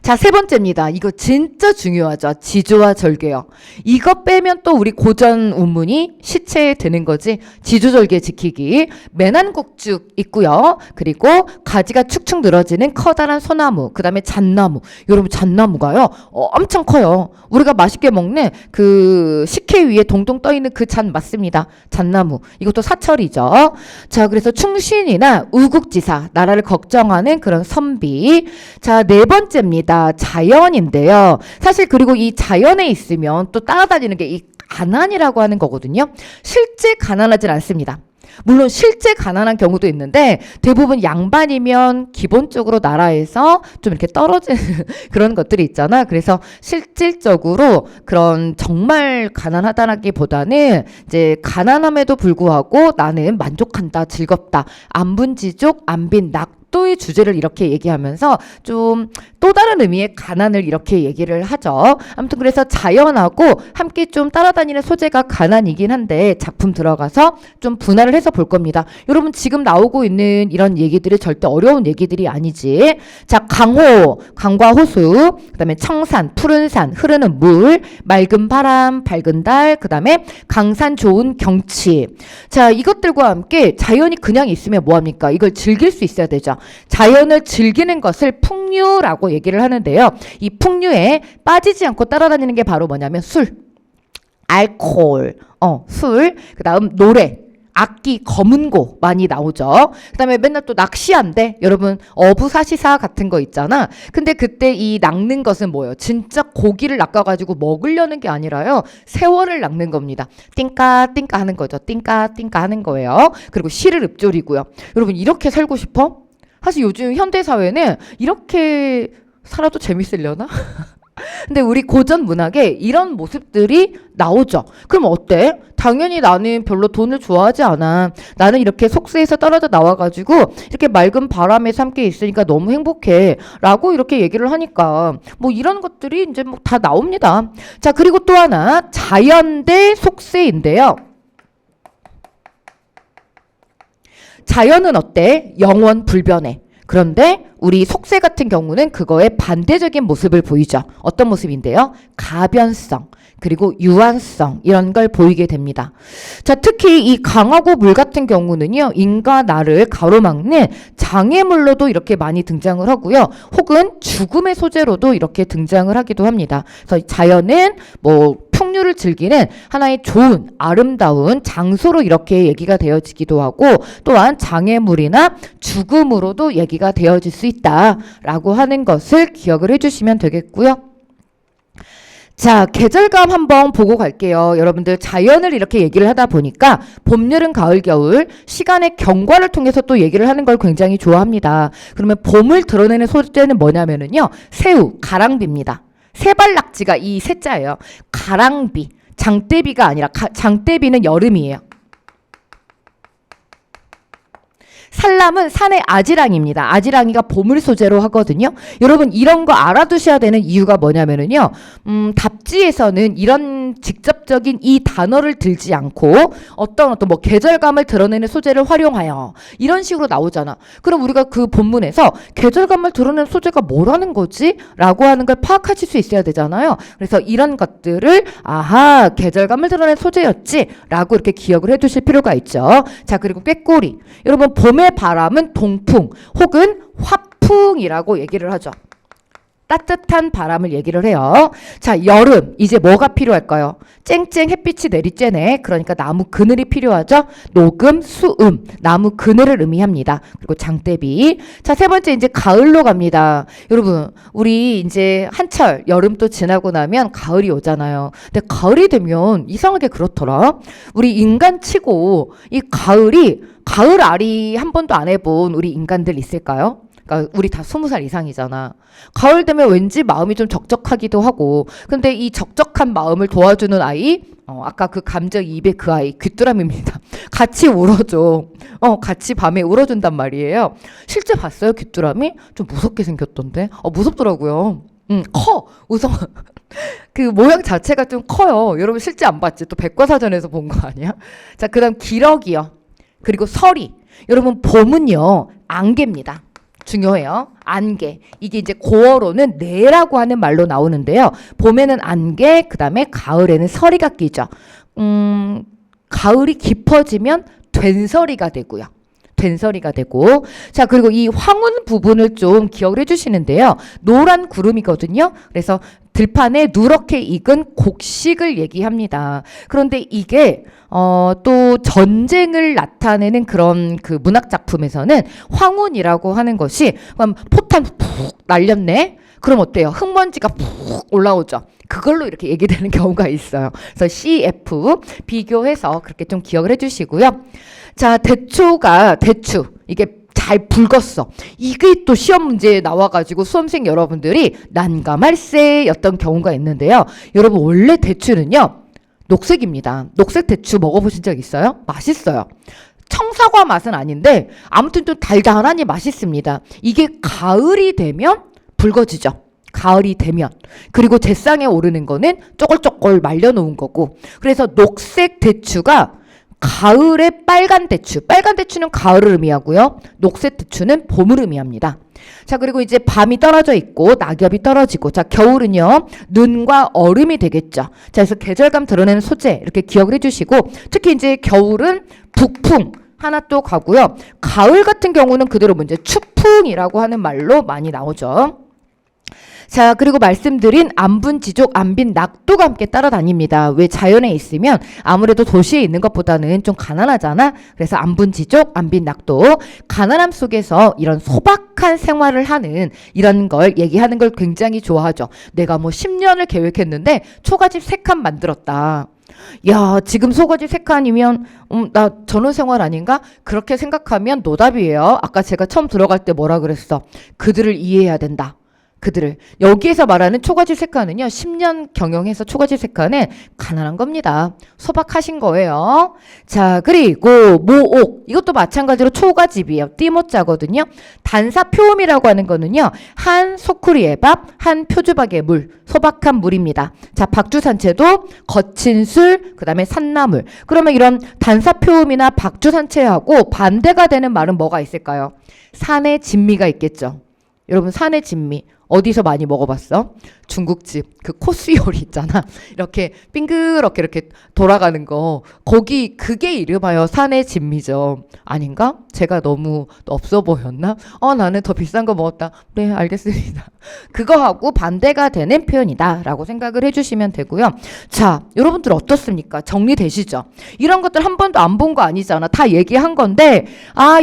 자, 세 번째입니다. 이거 진짜 중요하죠. 지조와 절개요. 이거 빼면 또 우리 고전 운문이 시체에 드는 거지. 지조절개 지키기. 매난국죽 있고요. 그리고 가지가 축축 늘어지는 커다란 소나무. 그 다음에 잣나무. 여러분 잣나무가요. 엄청 커요. 우리가 맛있게 먹는 그 식혜 위에 동동 떠있는 그 잣 맞습니다. 잣나무. 이것도 사철이죠. 자, 그래서 충신이나 우국지사. 나라를 걱정하는 그런 선비. 자, 네 번째 입니다. 자연인데요. 사실 그리고 이 자연에 있으면 또 따라다니는 게 이 가난이라고 하는 거거든요. 실제 가난하진 않습니다. 물론 실제 가난한 경우도 있는데 대부분 양반이면 기본적으로 나라에서 좀 이렇게 떨어지는 그런 것들이 있잖아. 그래서 실질적으로 그런 정말 가난하다라기보다는 이제 가난함에도 불구하고 나는 만족한다, 즐겁다, 안분지족, 안빈, 낙도의 주제를 이렇게 얘기하면서 좀 또 다른 의미의 가난을 이렇게 얘기를 하죠. 아무튼 그래서 자연하고 함께 좀 따라다니는 소재가 가난이긴 한데 작품 들어가서 좀 분할을 해서 볼 겁니다. 여러분 지금 나오고 있는 이런 얘기들이 절대 어려운 얘기들이 아니지. 자, 강호, 강과 호수, 그 다음에 청산, 푸른 산, 흐르는 물, 맑은 바람, 밝은 달, 그 다음에 강산 좋은 경치. 자, 이것들과 함께 자연이 그냥 있으면 뭐합니까? 이걸 즐길 수 있어야 되죠. 자연을 즐기는 것을 풍류라고 얘기를 하는데요. 이 풍류에 빠지지 않고 따라다니는 게 바로 뭐냐면 술, 알코올, 술, 그 다음 노래, 악기, 검은고 많이 나오죠. 그 다음에 맨날 또 낚시한대. 여러분 어부사시사 같은 거 있잖아. 근데 그때 이 낚는 것은 뭐예요? 진짜 고기를 낚아가지고 먹으려는 게 아니라요. 세월을 낚는 겁니다. 띵까 띵까 하는 거죠. 띵까 띵까 하는 거예요. 그리고 시를 읊조리고요. 여러분 이렇게 살고 싶어? 사실 요즘 현대사회는 이렇게 살아도 재밌으려나? 근데 우리 고전 문학에 이런 모습들이 나오죠. 그럼 어때? 당연히 나는 별로 돈을 좋아하지 않아. 나는 이렇게 속세에서 떨어져 나와가지고 이렇게 맑은 바람에서 함께 있으니까 너무 행복해. 라고 이렇게 얘기를 하니까 뭐 이런 것들이 이제 뭐 다 나옵니다. 자, 그리고 또 하나 자연 대 속세인데요. 자연은 어때? 영원 불변해. 그런데 우리 속세 같은 경우는 그거의 반대적인 모습을 보이죠. 어떤 모습인데요? 가변성. 그리고 유한성 이런 걸 보이게 됩니다. 자, 특히 이 강하고 물 같은 경우는요, 인과 나를 가로막는 장애물로도 이렇게 많이 등장을 하고요, 혹은 죽음의 소재로도 이렇게 등장을 하기도 합니다. 그래서 자연은 뭐 풍류를 즐기는 하나의 좋은 아름다운 장소로 이렇게 얘기가 되어지기도 하고, 또한 장애물이나 죽음으로도 얘기가 되어질 수 있다라고 하는 것을 기억을 해주시면 되겠고요. 자, 계절감 한번 보고 갈게요. 여러분들 자연을 이렇게 얘기를 하다 보니까 봄, 여름, 가을, 겨울 시간의 경과를 통해서 또 얘기를 하는 걸 굉장히 좋아합니다. 그러면 봄을 드러내는 소재는 뭐냐면은요, 새우, 가랑비입니다. 세발낙지가 이 세자예요. 가랑비, 장대비가 아니라 장대비는 여름이에요. 산람은 산의 아지랑입니다. 아지랑이가 봄을 소재로 하거든요. 여러분 이런 거 알아두셔야 되는 이유가 뭐냐면은요, 답지에서는 이런 직접적인 이 단어를 들지 않고 어떤 뭐 계절감을 드러내는 소재를 활용하여 이런 식으로 나오잖아. 그럼 우리가 그 본문에서 계절감을 드러내는 소재가 뭐라는 거지? 라고 하는 걸 파악하실 수 있어야 되잖아요. 그래서 이런 것들을 아하, 계절감을 드러내는 소재였지 라고 이렇게 기억을 해두실 필요가 있죠. 자, 그리고 꾀꼬리. 여러분 봄의 바람은 동풍 혹은 화풍이라고 얘기를 하죠. 따뜻한 바람을 얘기를 해요. 자, 여름 이제 뭐가 필요할까요? 쨍쨍 햇빛이 내리쬐네. 그러니까 나무 그늘이 필요하죠. 녹음, 수음, 나무 그늘을 의미합니다. 그리고 장대비. 자, 세 번째 이제 가을로 갑니다. 여러분 우리 이제 한철 여름 또 지나고 나면 가을이 오잖아요. 근데 가을이 되면 이상하게 그렇더라. 우리 인간치고 이 가을이 가을 알이 한 번도 안 해본 우리 인간들 있을까요? 그러니까 우리 다 20살 이상이잖아. 가을 되면 왠지 마음이 좀 적적하기도 하고, 근데 이 적적한 마음을 도와주는 아이, 아까 그 감정이입의 그 아이, 귀뚜라미입니다. 같이 울어줘. 같이 밤에 울어준단 말이에요. 실제 봤어요, 귀뚜라미? 좀 무섭게 생겼던데? 무섭더라고요. 커! 우선 그 모양 자체가 좀 커요. 여러분 실제 안 봤지? 또 백과사전에서 본 거 아니야? 자, 그 다음 기러기요. 그리고 서리. 여러분 봄은요, 안개입니다. 중요해요. 안개. 이게 이제 고어로는 내라고 하는 말로 나오는데요. 봄에는 안개, 그 다음에 가을에는 서리가 끼죠. 가을이 깊어지면 된서리가 되고요. 된서리가 되고, 자, 그리고 이 황혼 부분을 좀 기억을 해주시는데요. 노란 구름이거든요. 그래서 들판에 누렇게 익은 곡식을 얘기합니다. 그런데 이게 또 전쟁을 나타내는 그런 그 문학 작품에서는 황혼이라고 하는 것이 포탄 푹 날렸네. 그럼 어때요? 흙먼지가 푹 올라오죠. 그걸로 이렇게 얘기되는 경우가 있어요. 그래서 CF 비교해서 그렇게 좀 기억을 해주시고요. 자, 대추 이게 잘 붉었어. 이게 또 시험 문제에 나와가지고 수험생 여러분들이 난감할세였던 경우가 있는데요. 여러분 원래 대추는요, 녹색입니다. 녹색 대추 먹어보신 적 있어요? 맛있어요. 청사과 맛은 아닌데 아무튼 좀 달달하니 맛있습니다. 이게 가을이 되면 붉어지죠. 가을이 되면. 그리고 제상에 오르는 거는 쪼글쪼글 말려놓은 거고. 그래서 녹색 대추가 가을의 빨간 대추. 빨간 대추는 가을을 의미하고요. 녹색 대추는 봄을 의미합니다. 자, 그리고 이제 밤이 떨어져 있고 낙엽이 떨어지고, 자, 겨울은요, 눈과 얼음이 되겠죠. 자, 그래서 계절감 드러내는 소재 이렇게 기억을 해주시고, 특히 이제 겨울은 북풍 하나 또 가고요. 가을 같은 경우는 그대로 이제 추풍이라고 하는 말로 많이 나오죠. 자, 그리고 말씀드린 안분지족, 안빈, 낙도가 함께 따라다닙니다. 왜 자연에 있으면 아무래도 도시에 있는 것보다는 좀 가난하잖아. 그래서 안분지족, 안빈, 낙도. 가난함 속에서 이런 소박한 생활을 하는 이런 걸 얘기하는 걸 굉장히 좋아하죠. 내가 뭐 10년을 계획했는데 초가집 3칸 만들었다. 야, 지금 소가집 3칸이면 나 전원생활 아닌가? 그렇게 생각하면 노답이에요. 아까 제가 처음 들어갈 때 뭐라 그랬어? 그들을 이해해야 된다. 그들을. 여기에서 말하는 초가집 3칸은요, 10년 경영해서 초가집 3칸은 가난한 겁니다. 소박하신 거예요. 자, 그리고 모옥. 이것도 마찬가지로 초가집이에요. 띠모자거든요. 단사표음이라고 하는 거는요, 한 소쿠리의 밥, 한 표주박의 물, 소박한 물입니다. 자, 박주산채도 거친 술, 그 다음에 산나물. 그러면 이런 단사표음이나 박주산채하고 반대가 되는 말은 뭐가 있을까요? 산의 진미가 있겠죠. 여러분 산의 진미. 어디서 많이 먹어봤어? 중국집 그 코스 요리 있잖아. 이렇게 빙그렇게 이렇게 돌아가는 거. 거기 그게 이름하여 산의 진미죠. 아닌가? 제가 너무 없어 보였나? 나는 더 비싼 거 먹었다. 네, 알겠습니다. 그거하고 반대가 되는 표현이다 라고 생각을 해주시면 되고요. 자, 여러분들 어떻습니까? 정리되시죠? 이런 것들 한 번도 안 본 거 아니잖아. 다 얘기한 건데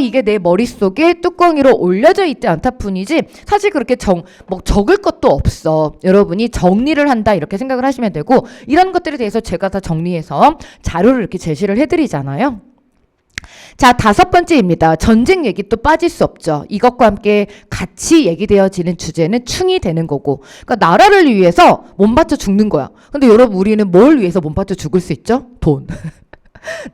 이게 내 머릿속에 뚜껑이로 올려져 있지 않다 뿐이지 사실 그렇게 적을 것도 없어. 여러분이 정리를 한다 이렇게 생각을 하시면 되고, 이런 것들에 대해서 제가 다 정리해서 자료를 이렇게 제시를 해드리잖아요. 자, 5번째입니다. 전쟁 얘기 또 빠질 수 없죠. 이것과 함께 같이 얘기되어지는 주제는 충이 되는 거고, 그러니까 나라를 위해서 몸바쳐 죽는 거야. 근데 여러분, 우리는 뭘 위해서 몸바쳐 죽을 수 있죠? 돈.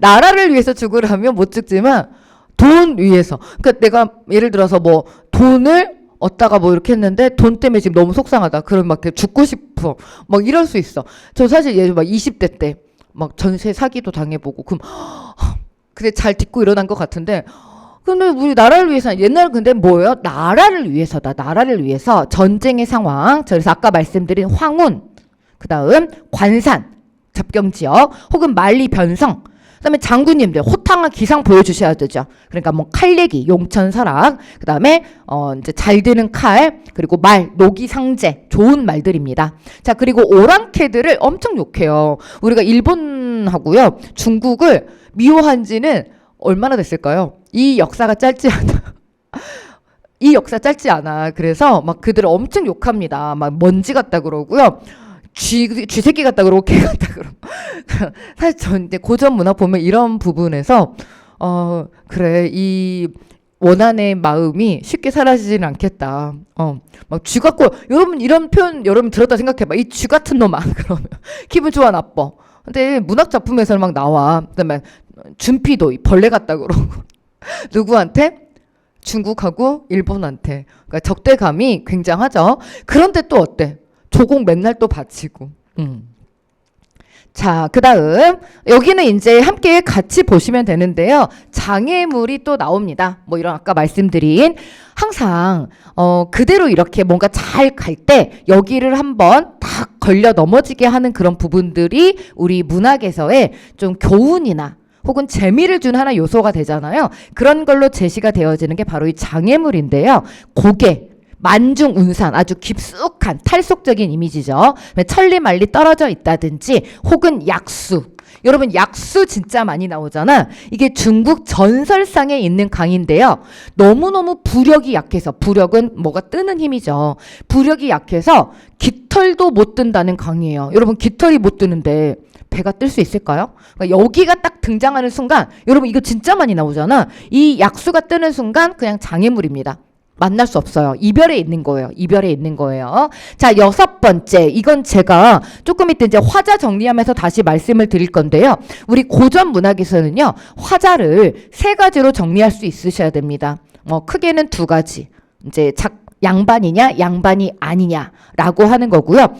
나라를 위해서 죽으라면 못 죽지만 돈 위해서. 그러니까 내가 예를 들어서 뭐 돈을 얻다가 뭐 이렇게 했는데 돈 때문에 지금 너무 속상하다. 그럼 막 죽고 싶어. 막 이럴 수 있어. 저 사실 예를 막 20대 때 막 전세 사기도 당해보고 그럼 근데 잘 딛고 일어난 것 같은데, 근데 우리 나라를 위해서, 옛날 근데 뭐예요? 나라를 위해서다. 나라를 위해서 전쟁의 상황. 그래서 아까 말씀드린 황운, 그 다음 관산, 접경지역, 혹은 만리 변성, 그 다음에 장군님들 호탕한 기상 보여주셔야 되죠. 그러니까 뭐 칼내기, 용천설악, 그 다음에 이제 잘 드는 칼, 그리고 말, 노기상제, 좋은 말들입니다. 자, 그리고 오랑캐들을 엄청 욕해요. 우리가 일본하고요, 중국을 미워한 지는 얼마나 됐을까요? 이 역사가 짧지 않아. 이 역사 짧지 않아. 그래서 막 그들을 엄청 욕합니다. 막 먼지 같다 그러고요. 쥐새끼 같다 그러고 개 같다 그러고. 사실 전 이제 고전 문학 보면 이런 부분에서 그래, 이 원한의 마음이 쉽게 사라지지는 않겠다. 막 쥐 같고, 여러분 이런 표현 여러분 들었다 생각해봐. 이 쥐 같은 놈아. 그러면 기분 좋아 나빠. 근데 문학 작품에서는 막 나와. 그다음에 준피도 벌레 같다 그러고. 누구한테? 중국하고 일본한테. 그러니까 적대감이 굉장하죠. 그런데 또 어때? 조공 맨날 또 바치고. 자, 그 다음 여기는 이제 함께 같이 보시면 되는데요. 장애물이 또 나옵니다. 뭐 이런 아까 말씀드린 항상 그대로 이렇게 뭔가 잘 갈 때 여기를 한번 딱 걸려 넘어지게 하는 그런 부분들이 우리 문학에서의 좀 교훈이나 혹은 재미를 준 하나 요소가 되잖아요. 그런 걸로 제시가 되어지는 게 바로 이 장애물인데요. 고개, 만중 운산, 아주 깊숙한 탈속적인 이미지죠. 천리 말리 떨어져 있다든지 혹은 약수. 여러분 약수 진짜 많이 나오잖아. 이게 중국 전설상에 있는 강인데요. 너무너무 부력이 약해서, 부력은 뭐가 뜨는 힘이죠. 부력이 약해서 깃털도 못 뜬다는 강이에요. 여러분 깃털이 못 뜨는데 배가 뜰 수 있을까요? 그러니까 여기가 딱 등장하는 순간, 여러분 이거 진짜 많이 나오잖아. 이 약수가 뜨는 순간 그냥 장애물입니다. 만날 수 없어요. 이별에 있는 거예요. 이별에 있는 거예요. 자, 6번째. 이건 제가 조금 이따 이제 화자 정리하면서 다시 말씀을 드릴 건데요. 우리 고전 문학에서는요, 화자를 3가지로 정리할 수 있으셔야 됩니다. 크게는 2가지. 이제 양반이냐, 양반이 아니냐라고 하는 거고요.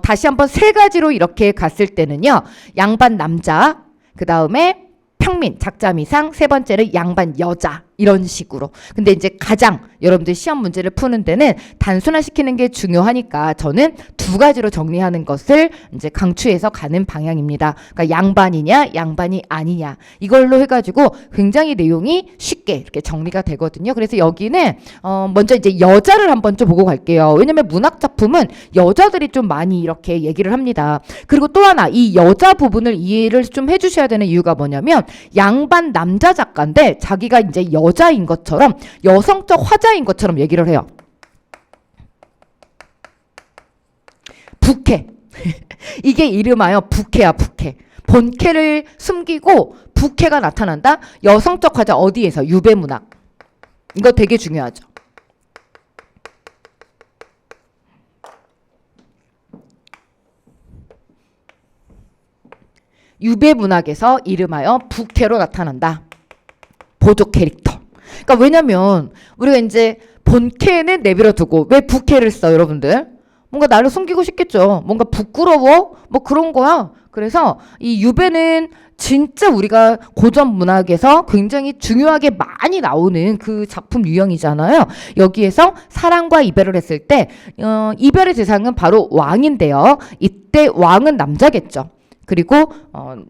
다시 한번 3가지로 이렇게 갔을 때는요, 양반 남자, 그 다음에 평민, 작자미상, 3번째는 양반 여자, 이런 식으로. 근데 이제 가장 여러분들 시험 문제를 푸는 데는 단순화시키는 게 중요하니까 저는 2가지로 정리하는 것을 이제 강추해서 가는 방향입니다. 그러니까 양반이냐, 양반이 아니냐. 이걸로 해가지고 굉장히 내용이 쉽게 이렇게 정리가 되거든요. 그래서 여기는 먼저 이제 여자를 한번 좀 보고 갈게요. 왜냐면 문학 작품은 여자들이 좀 많이 이렇게 얘기를 합니다. 그리고 또 하나, 이 여자 부분을 이해를 좀 해주셔야 되는 이유가 뭐냐면, 양반 남자 작가인데 자기가 이제 여자인 것처럼, 여성적 화자인 것처럼 얘기를 해요. 부캐. 이게 이름하여 부캐야, 부캐. 본캐를 숨기고 부캐가 나타난다. 여성적 화자 어디에서? 유배문학. 이거 되게 중요하죠. 유배문학에서 이름하여 부캐로 나타난다. 보조 캐릭터. 그러니까 왜냐면 우리가 이제 본캐는 내버려 두고 왜 부캐를 써, 여러분들? 뭔가 나를 숨기고 싶겠죠. 뭔가 부끄러워? 뭐 그런 거야. 그래서 이 유배는 진짜 우리가 고전 문학에서 굉장히 중요하게 많이 나오는 그 작품 유형이잖아요. 여기에서 사랑과 이별을 했을 때 이별의 대상은 바로 왕인데요. 이때 왕은 남자겠죠. 그리고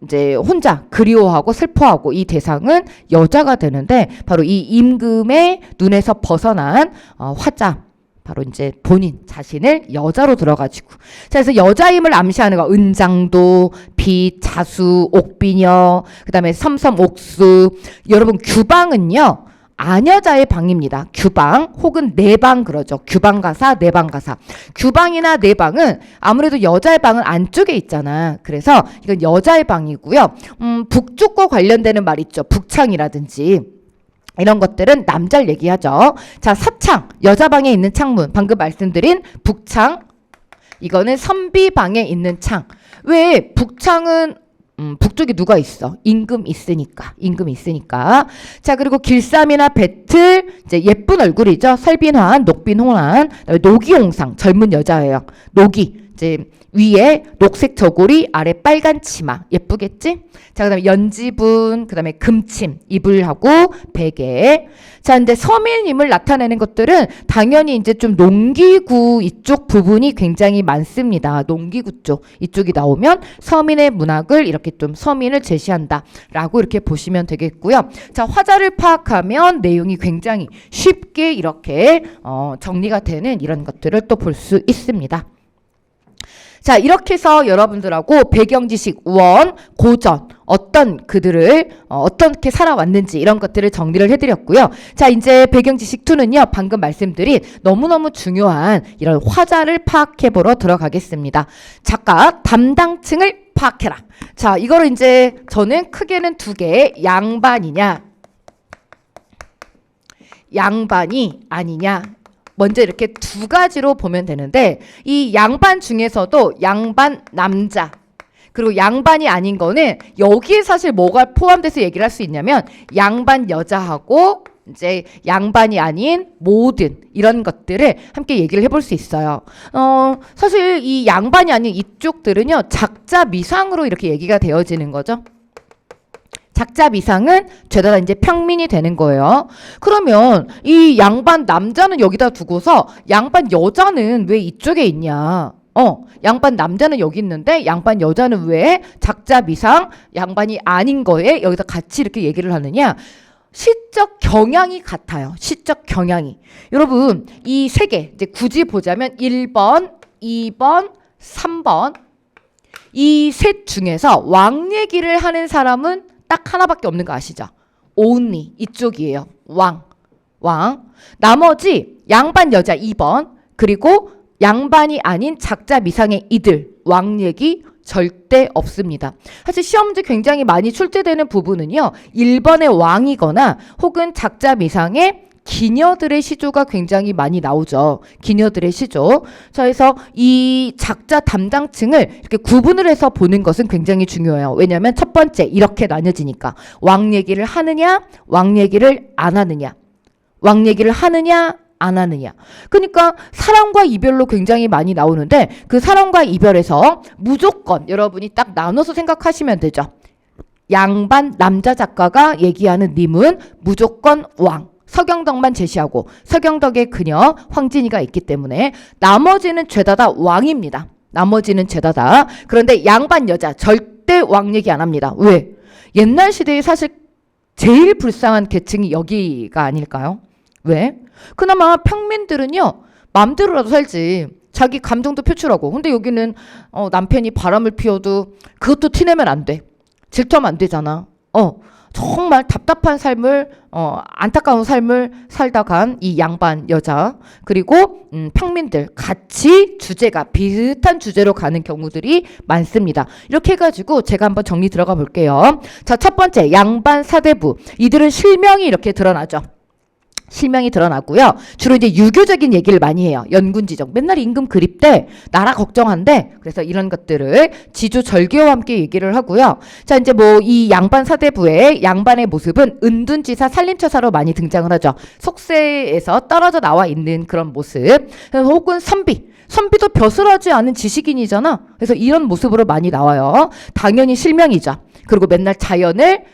이제 혼자 그리워하고 슬퍼하고 이 대상은 여자가 되는데 바로 이 임금의 눈에서 벗어난 화자 바로 이제 본인 자신을 여자로 들어가지고 자 그래서 여자임을 암시하는 거 은장도, 빛, 자수, 옥비녀 그다음에 섬섬, 옥수 여러분 규방은요 아녀자의 방입니다. 규방 혹은 내방 그러죠. 규방가사, 내방가사. 규방이나 내방은 아무래도 여자의 방은 안쪽에 있잖아. 그래서 이건 여자의 방이고요. 북쪽과 관련되는 말 있죠. 북창이라든지. 이런 것들은 남자를 얘기하죠. 자, 서창, 여자 방에 있는 창문. 방금 말씀드린 북창. 이거는 선비방에 있는 창. 왜 북창은 북쪽에 누가 있어? 임금 있으니까. 임금 있으니까. 자, 그리고 길쌈이나 배틀, 이제 예쁜 얼굴이죠. 설빈환, 녹빈호란, 노기홍상, 젊은 여자예요. 노기. 이제 위에 녹색 저고리, 아래 빨간 치마. 예쁘겠지? 자, 그 다음에 연지분, 그 다음에 금침, 이불하고 베개. 자, 이제 서민임을 나타내는 것들은 당연히 이제 좀 농기구 이쪽 부분이 굉장히 많습니다. 농기구 쪽. 이쪽이 나오면 서민의 문학을 이렇게 좀 서민을 제시한다. 라고 이렇게 보시면 되겠고요. 자, 화자를 파악하면 내용이 굉장히 쉽게 이렇게 정리가 되는 이런 것들을 또 볼 수 있습니다. 자, 이렇게 해서 여러분들하고 배경 지식 원, 고전, 그들을 어떻게 살아왔는지 이런 것들을 정리를 해드렸고요. 자, 이제 배경 지식 2는요. 방금 말씀드린 너무너무 중요한 이런 화자를 파악해보러 들어가겠습니다. 작가 담당층을 파악해라. 자, 이거를 이제 저는 크게는 2개, 양반이냐, 양반이 아니냐. 먼저 이렇게 2가지로 보면 되는데 이 양반 중에서도 양반 남자 그리고 양반이 아닌 거는 여기에 사실 뭐가 포함돼서 얘기를 할 수 있냐면 양반 여자하고 이제 양반이 아닌 모든 이런 것들을 함께 얘기를 해볼 수 있어요. 사실 이 양반이 아닌 이쪽들은요 작자 미상으로 이렇게 얘기가 되어지는 거죠. 작자 미상은 죄다 이제 평민이 되는 거예요. 그러면 이 양반 남자는 여기다 두고서 양반 여자는 왜 이쪽에 있냐? 양반 남자는 여기 있는데 양반 여자는 왜 작자 미상 양반이 아닌 거에 여기다 같이 이렇게 얘기를 하느냐? 시적 경향이 같아요. 시적 경향이. 여러분 이 3개 이제 굳이 보자면 1번, 2번, 3번 이 셋 중에서 왕 얘기를 하는 사람은 딱 하나밖에 없는 거 아시죠? only 이쪽이에요. 왕. 나머지 양반 여자 2번 그리고 양반이 아닌 작자 미상의 이들 왕 얘기 절대 없습니다. 사실 시험 문제 굉장히 많이 출제되는 부분은요. 1번의 왕이거나 혹은 작자 미상의 기녀들의 시조가 굉장히 많이 나오죠. 기녀들의 시조. 자, 그래서 이 작자 담당층을 이렇게 구분을 해서 보는 것은 굉장히 중요해요. 왜냐하면 첫 번째 이렇게 나뉘어지니까 왕 얘기를 하느냐, 왕 얘기를 안 하느냐, 왕 얘기를 하느냐, 안 하느냐. 그러니까 사랑과 이별로 굉장히 많이 나오는데 그 사랑과 이별에서 무조건 여러분이 딱 나눠서 생각하시면 되죠. 양반 남자 작가가 얘기하는 님은 무조건 왕. 서경덕만 제시하고 서경덕의 그녀 황진이가 있기 때문에 나머지는 죄다 다 왕입니다. 나머지는 죄다 다. 그런데 양반 여자 절대 왕 얘기 안 합니다. 왜? 옛날 시대에 사실 제일 불쌍한 계층이 여기가 아닐까요? 왜? 그나마 평민들은요 맘대로라도 살지. 자기 감정도 표출하고. 근데 여기는 남편이 바람을 피워도 그것도 티내면 안 돼. 질투하면 안 되잖아. 정말 답답한 삶을 안타까운 삶을 살다 간 이 양반 여자 그리고 평민들 같이 주제가 비슷한 주제로 가는 경우들이 많습니다. 이렇게 해가지고 제가 한번 정리 들어가 볼게요. 자, 첫 번째 양반 사대부 이들은 실명이 이렇게 드러나죠. 실명이 드러나고요. 주로 이제 유교적인 얘기를 많이 해요. 연군지정. 맨날 임금 그립대, 나라 걱정한대. 그래서 이런 것들을 지주절개와 함께 얘기를 하고요. 자, 이제 뭐 이 양반 사대부의 양반의 모습은 은둔지사 살림처사로 많이 등장을 하죠. 속세에서 떨어져 나와 있는 그런 모습. 혹은 선비. 선비도 벼슬하지 않은 지식인이잖아. 그래서 이런 모습으로 많이 나와요. 당연히 실명이죠. 그리고 맨날 자연을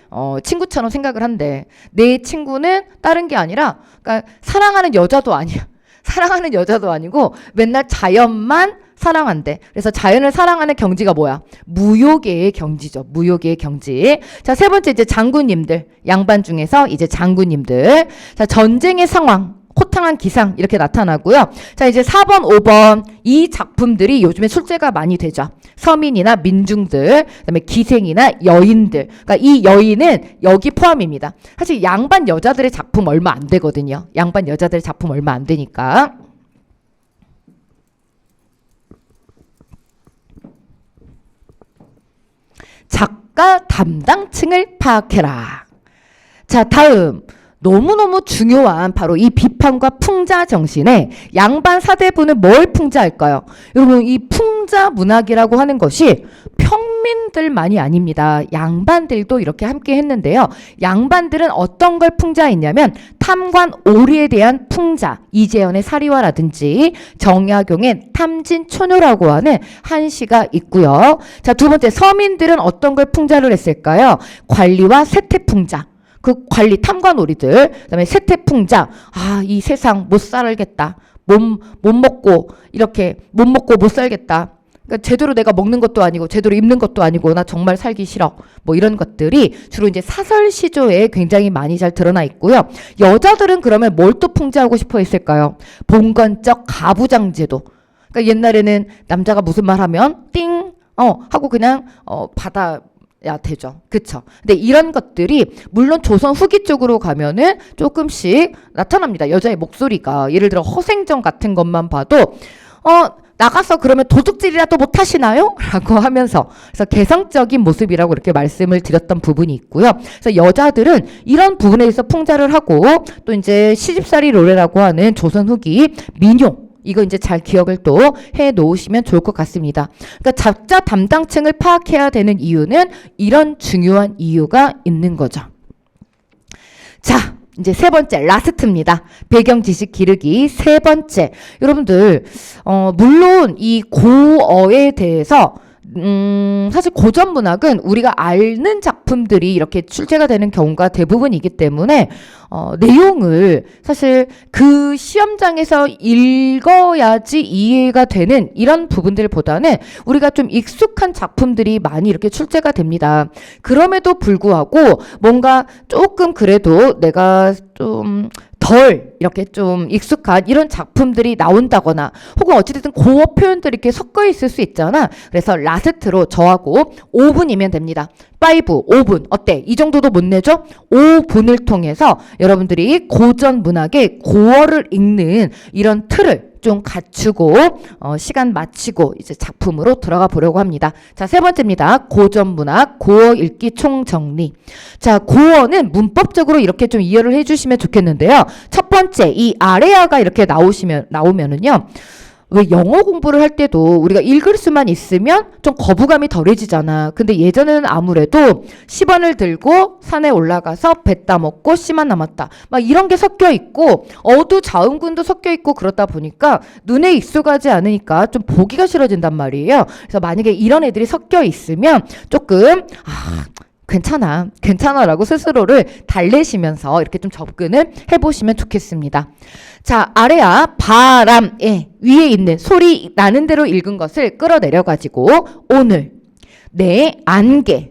친구처럼 생각을 한대. 내 친구는 다른 게 아니라 그러니까 사랑하는 여자도 아니야. 사랑하는 여자도 아니고 맨날 자연만 사랑한대. 그래서 자연을 사랑하는 경지가 뭐야? 무욕의 경지죠. 무욕의 경지. 자, 세 번째 이제 장군님들. 양반 중에서 이제 장군님들. 자, 전쟁의 상황. 호탕한 기상 이렇게 나타나고요. 자, 이제 4번, 5번 이 작품들이 요즘에 출제가 많이 되죠. 서민이나 민중들, 그다음에 기생이나 여인들. 그러니까 이 여인은 여기 포함입니다. 사실 양반 여자들의 작품 얼마 안 되거든요. 양반 여자들의 작품 얼마 안 되니까. 작가 담당층을 파악해라. 자, 다음. 너무너무 중요한 바로 이 비판과 풍자 정신에 양반 사대부는 뭘 풍자할까요? 여러분, 이 풍자 문학이라고 하는 것이 평민들만이 아닙니다. 양반들도 이렇게 함께 했는데요. 양반들은 어떤 걸 풍자했냐면 탐관 오리에 대한 풍자, 이재현의 사리화라든지 정약용의 탐진초녀라고 하는 한시가 있고요. 자, 두 번째, 서민들은 어떤 걸 풍자를 했을까요? 관리와 세태풍자. 그 관리 탐관오리들, 그다음에 세태풍자. 아, 이 세상 못 살겠다. 못 먹고 이렇게 못 먹고 못 살겠다. 그러니까 제대로 내가 먹는 것도 아니고 제대로 입는 것도 아니고 나 정말 살기 싫어. 뭐 이런 것들이 주로 이제 사설 시조에 굉장히 많이 잘 드러나 있고요. 여자들은 그러면 뭘 또 풍자하고 싶어 했을까요? 봉건적 가부장제도. 그러니까 옛날에는 남자가 무슨 말 하면 띵 하고 그냥 받아야 되죠. 그쵸? 근데 이런 것들이 물론 조선 후기 쪽으로 가면은 조금씩 나타납니다. 여자의 목소리가. 예를 들어 허생정 같은 것만 봐도 나가서 그러면 도둑질이라도 못 하시나요? 라고 하면서 그래서 개성적인 모습이라고 이렇게 말씀을 드렸던 부분이 있고요. 그래서 여자들은 이런 부분에 있어 풍자를 하고 또 이제 시집살이 노래라고 하는 조선 후기 민요 이거 이제 잘 기억을 또 해 놓으시면 좋을 것 같습니다. 그러니까 작자 담당층을 파악해야 되는 이유는 이런 중요한 이유가 있는 거죠. 자, 이제 세 번째 라스트입니다. 배경 지식 기르기 세 번째. 여러분들 물론 이 고어에 대해서 사실 고전 문학은 우리가 아는 작품들이 이렇게 출제가 되는 경우가 대부분이기 때문에 내용을 사실 그 시험장에서 읽어야지 이해가 되는 이런 부분들보다는 우리가 좀 익숙한 작품들이 많이 이렇게 출제가 됩니다. 그럼에도 불구하고 뭔가 조금 그래도 내가 좀 덜 이렇게 좀 익숙한 이런 작품들이 나온다거나 혹은 어찌됐든 고어 표현들이 이렇게 섞여 있을 수 있잖아. 그래서 라스트로 저하고 5분이면 됩니다. 5분 어때? 이 정도도 못 내죠? 5분을 통해서 여러분들이 고전 문학의 고어를 읽는 이런 틀을 좀 갖추고 시간 마치고 이제 작품으로 들어가 보려고 합니다. 자, 세 번째입니다. 고전 문학 고어 읽기 총정리. 자, 고어는 문법적으로 이렇게 좀 이해를 해주시면 좋겠는데요. 첫 번째 이 아래아가 이렇게 나오면은요. 왜 영어 공부를 할 때도 우리가 읽을 수만 있으면 좀 거부감이 덜해지잖아. 근데 예전에는 아무래도 10원을 들고 산에 올라가서 배 따먹고 씨만 남았다. 막 이런 게 섞여 있고 어두자음군도 섞여 있고 그러다 보니까 눈에 익숙하지 않으니까 좀 보기가 싫어진단 말이에요. 그래서 만약에 이런 애들이 섞여 있으면 조금 괜찮아라고 스스로를 달래시면서 이렇게 좀 접근을 해보시면 좋겠습니다. 자, 아래야 바람에 위에 있는 소리 나는 대로 읽은 것을 끌어내려가지고 오늘 내 안개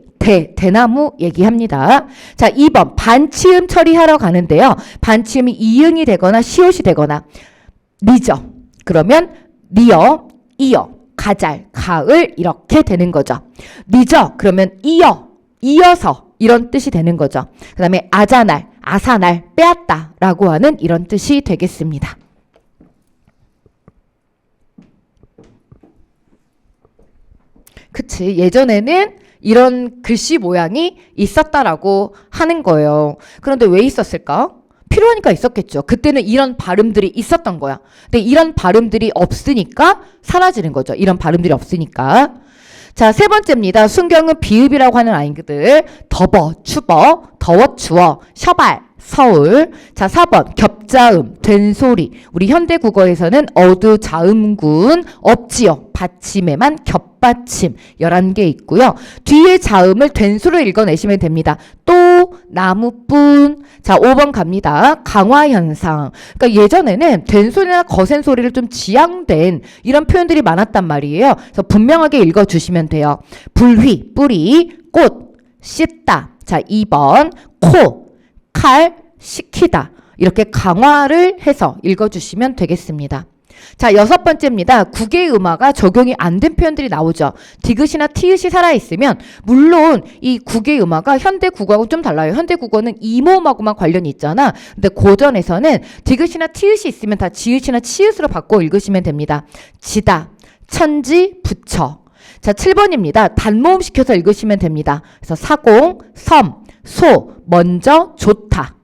대나무 얘기합니다. 자, 2번 반치음 처리하러 가는데요. 반치음이 이응이 되거나 시옷이 되거나 리죠. 그러면 리어, 이어, 가잘, 가을 이렇게 되는 거죠. 리죠. 그러면 이어서 이런 뜻이 되는 거죠. 그 다음에 아사날 빼앗다 라고 하는 이런 뜻이 되겠습니다. 그치. 예전에는 이런 글씨 모양이 있었다라고 하는 거예요. 그런데 왜 있었을까? 필요하니까 있었겠죠. 그때는 이런 발음들이 있었던 거야. 근데 이런 발음들이 없으니까 사라지는 거죠. 이런 발음들이 없으니까. 자, 세 번째입니다. 순경은 비읍이라고 하는 아이들. 더워, 추워, 더워, 추워, 셔발, 서울. 자, 4번 겹자음, 된소리. 우리 현대국어에서는 어두자음군 없지요. 받침에만 겹받침 11개 있고요. 뒤에 자음을 된소리로 읽어내시면 됩니다. 또 나무뿐. 자, 5번 갑니다. 강화현상. 그러니까 예전에는 된소리나 거센소리를 좀 지양된 이런 표현들이 많았단 말이에요. 그래서 분명하게 읽어주시면 돼요. 불휘, 뿌리, 꽃, 씻다. 자, 2번 코, 칼, 시키다. 이렇게 강화를 해서 읽어주시면 되겠습니다. 자, 6번째입니다. 국의 음화가 적용이 안 된 표현들이 나오죠. 디귿이나 티읕이 살아있으면 물론 이 국의 음화가 현대 국어하고 좀 달라요. 현대 국어는 이모음하고만 관련이 있잖아. 근데 고전에서는 디귿이나 티읕이 있으면 다 지읒이나 치읓으로 바꿔 읽으시면 됩니다. 지다, 천지, 부처. 자, 7번입니다. 단모음 시켜서 읽으시면 됩니다. 그래서 사공, 섬, 소, 먼저, 좋다.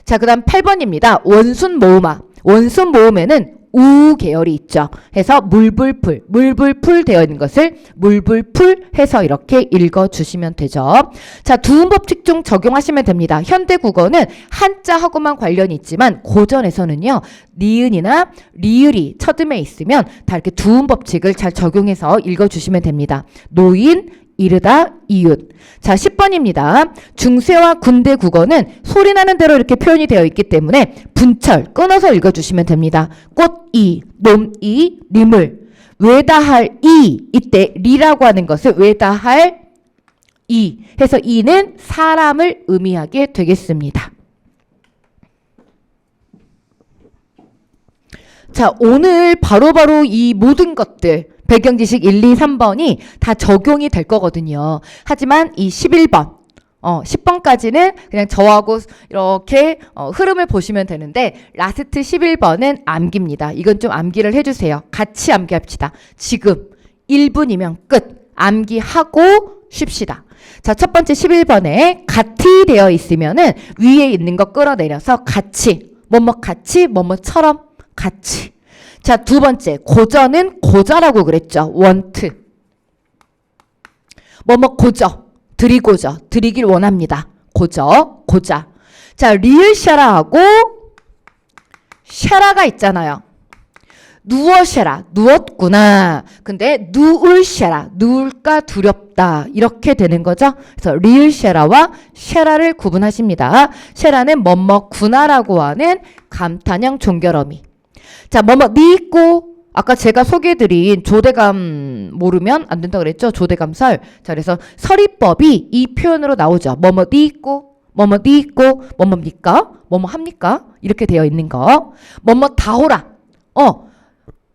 자, 그 다음 8번입니다. 원순 모음화. 원순 모음에는 우 계열이 있죠. 해서 물불풀, 물불풀 되어 있는 것을 물불풀 해서 이렇게 읽어주시면 되죠. 자, 두음법칙 중 적용하시면 됩니다. 현대국어는 한자하고만 관련이 있지만 고전에서는요. 니은이나 리을이 첫음에 있으면 다 이렇게 두음법칙을 잘 적용해서 읽어주시면 됩니다. 노인, 이르다, 이웃. 자, 10번입니다. 중세와 군대 국어는 소리나는 대로 이렇게 표현이 되어 있기 때문에 분철 끊어서 읽어주시면 됩니다. 꽃이, 놈이, 리물. 외다할 이, 이때 리라고 하는 것을 외다할 이 해서 이는 사람을 의미하게 되겠습니다. 자, 오늘 바로바로 이 모든 것들 배경지식 1, 2, 3번이 다 적용이 될 거거든요. 하지만 이 11번, 10번까지는 그냥 저하고 이렇게 흐름을 보시면 되는데 라스트 11번은 암기입니다. 이건 좀 암기를 해주세요. 같이 암기합시다. 지금 1분이면 끝. 암기하고 쉽시다. 자, 첫 번째 11번에 같이 되어 있으면은 위에 있는 거 끌어내려서 같이, 뭐뭐 같이, 뭐뭐처럼 같이. 자, 두 번째 고저는 고자라고 그랬죠. 원트. 뭐뭐 고저, 드리고저, 드리길 원합니다. 고저, 고자. 자, 리을 샤라하고 샤라가 있잖아요. 누워 샤라, 누웠구나. 근데 누울 샤라, 누울까 두렵다. 이렇게 되는 거죠. 그래서 리을 샤라와 샤라를 구분하십니다. 샤라는 뭐뭐구나라고 하는 감탄형 종결어미. 자, 뭐뭐 니 있고 아까 제가 소개해드린 조대감 모르면 안 된다고 그랬죠? 조대감설. 자, 그래서 서리법이 이 표현으로 나오죠. 뭐뭐 니 있고, 뭐뭐 니 있고, 뭐뭐입니까? 뭐뭐 합니까? 이렇게 되어 있는 거. 뭐뭐 다오라.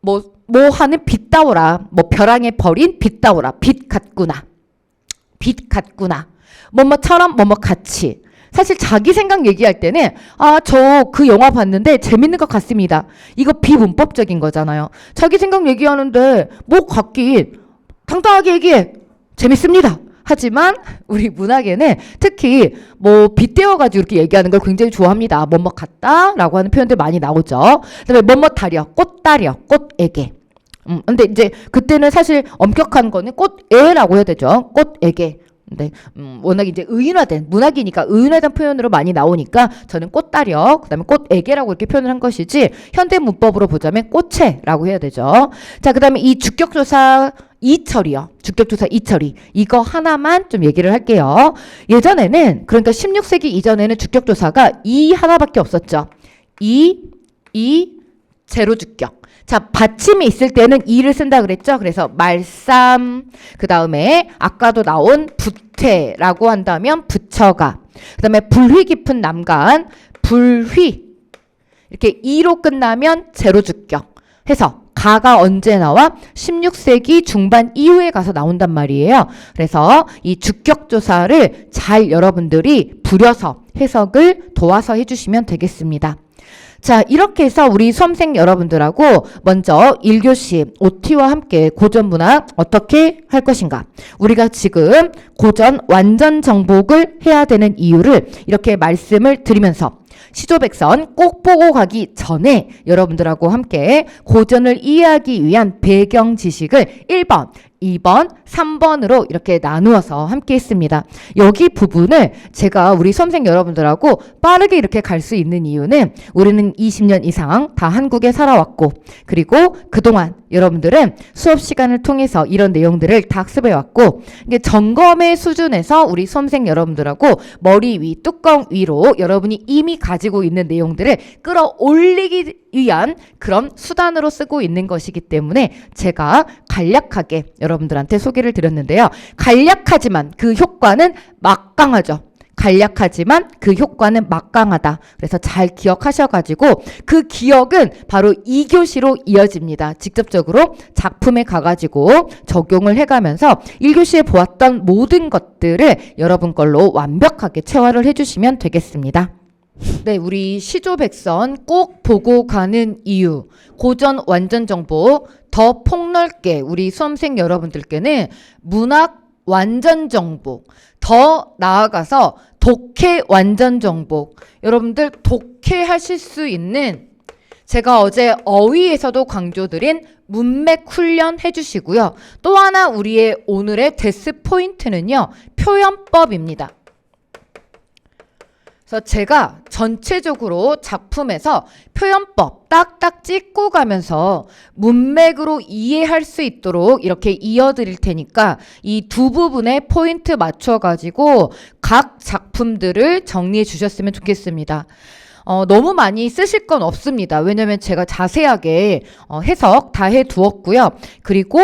뭐 하는 빛 다오라. 뭐 벼랑에 버린 빛 다오라. 빛 같구나. 빛 같구나. 뭐뭐처럼 뭐뭐 같이. 사실 자기 생각 얘기할 때는 저 그 영화 봤는데 재밌는 것 같습니다. 이거 비문법적인 거잖아요. 자기 생각 얘기하는데 뭐 같긴 당당하게 얘기해. 재밌습니다. 하지만 우리 문학에는 특히 뭐 빗대어가지고 이렇게 얘기하는 걸 굉장히 좋아합니다. 뭐뭐 같다 라고 하는 표현들 많이 나오죠. 그다음에 뭐뭐 다려, 꽃 다려, 꽃에게. 근데 이제 그때는 사실 엄격한 거는 꽃에라고 해야 되죠. 꽃에게. 네, 워낙 이제 의인화된 문학이니까 의인화된 표현으로 많이 나오니까 저는 꽃다려, 그다음에 꽃에게라고 이렇게 표현을 한 것이지 현대 문법으로 보자면 꽃채라고 해야 되죠. 자, 그다음에 이 주격조사 이철이요. 주격조사 이철이 이거 하나만 좀 얘기를 할게요. 예전에는 그러니까 16세기 이전에는 주격조사가 이 하나밖에 없었죠. 제로 주격. 자, 받침이 있을 때는 이를 쓴다 그랬죠. 그래서 말쌈, 그 다음에 아까도 나온 부태라고 한다면 부처가, 그 다음에 불휘 깊은 남간, 불휘. 이렇게 이로 끝나면 제로 주격 해서 가가 언제 나와? 16세기 중반 이후에 가서 나온단 말이에요. 그래서 이 주격조사를 잘 여러분들이 부려서 해석을 도와서 해주시면 되겠습니다. 자, 이렇게 해서 우리 수험생 여러분들하고 먼저 1교시 OT와 함께 고전 문학 어떻게 할 것인가. 우리가 지금 고전 완전 정복을 해야 되는 이유를 이렇게 말씀을 드리면서 시조백선 꼭 보고 가기 전에 여러분들하고 함께 고전을 이해하기 위한 배경 지식을 1번 2번, 3번으로 이렇게 나누어서 함께 했습니다. 여기 부분을 제가 우리 수험생 여러분들하고 빠르게 이렇게 갈 수 있는 이유는 우리는 20년 이상 다 한국에 살아왔고 그리고 그동안 여러분들은 수업 시간을 통해서 이런 내용들을 다 학습해왔고 이게 점검의 수준에서 우리 수험생 여러분들하고 머리 위, 뚜껑 위로 여러분이 이미 가지고 있는 내용들을 끌어올리기 위한 그런 수단으로 쓰고 있는 것이기 때문에 제가 간략하게 여러분들한테 소개를 드렸는데요. 간략하지만 그 효과는 막강하죠. 간략하지만 그 효과는 막강하다. 그래서 잘 기억하셔가지고 그 기억은 바로 2교시로 이어집니다. 직접적으로 작품에 가가지고 적용을 해가면서 1교시에 보았던 모든 것들을 여러분 걸로 완벽하게 체화를 해주시면 되겠습니다. 네, 우리 시조백선 꼭 보고 가는 이유, 고전 완전 정보 더 폭넓게 우리 수험생 여러분들께는 문학 완전 정보, 더 나아가서 독해 완전 정보, 여러분들 독해 하실 수 있는 제가 어제 어휘에서도 강조드린 문맥 훈련 해주시고요. 또 하나 우리의 오늘의 데스 포인트는요, 표현법입니다. 그래서 제가 전체적으로 작품에서 표현법 딱딱 찍고 가면서 문맥으로 이해할 수 있도록 이렇게 이어드릴 테니까 이 두 부분에 포인트 맞춰가지고 각 작품들을 정리해 주셨으면 좋겠습니다. 너무 많이 쓰실 건 없습니다. 왜냐면 제가 자세하게 해석 다 해두었고요. 그리고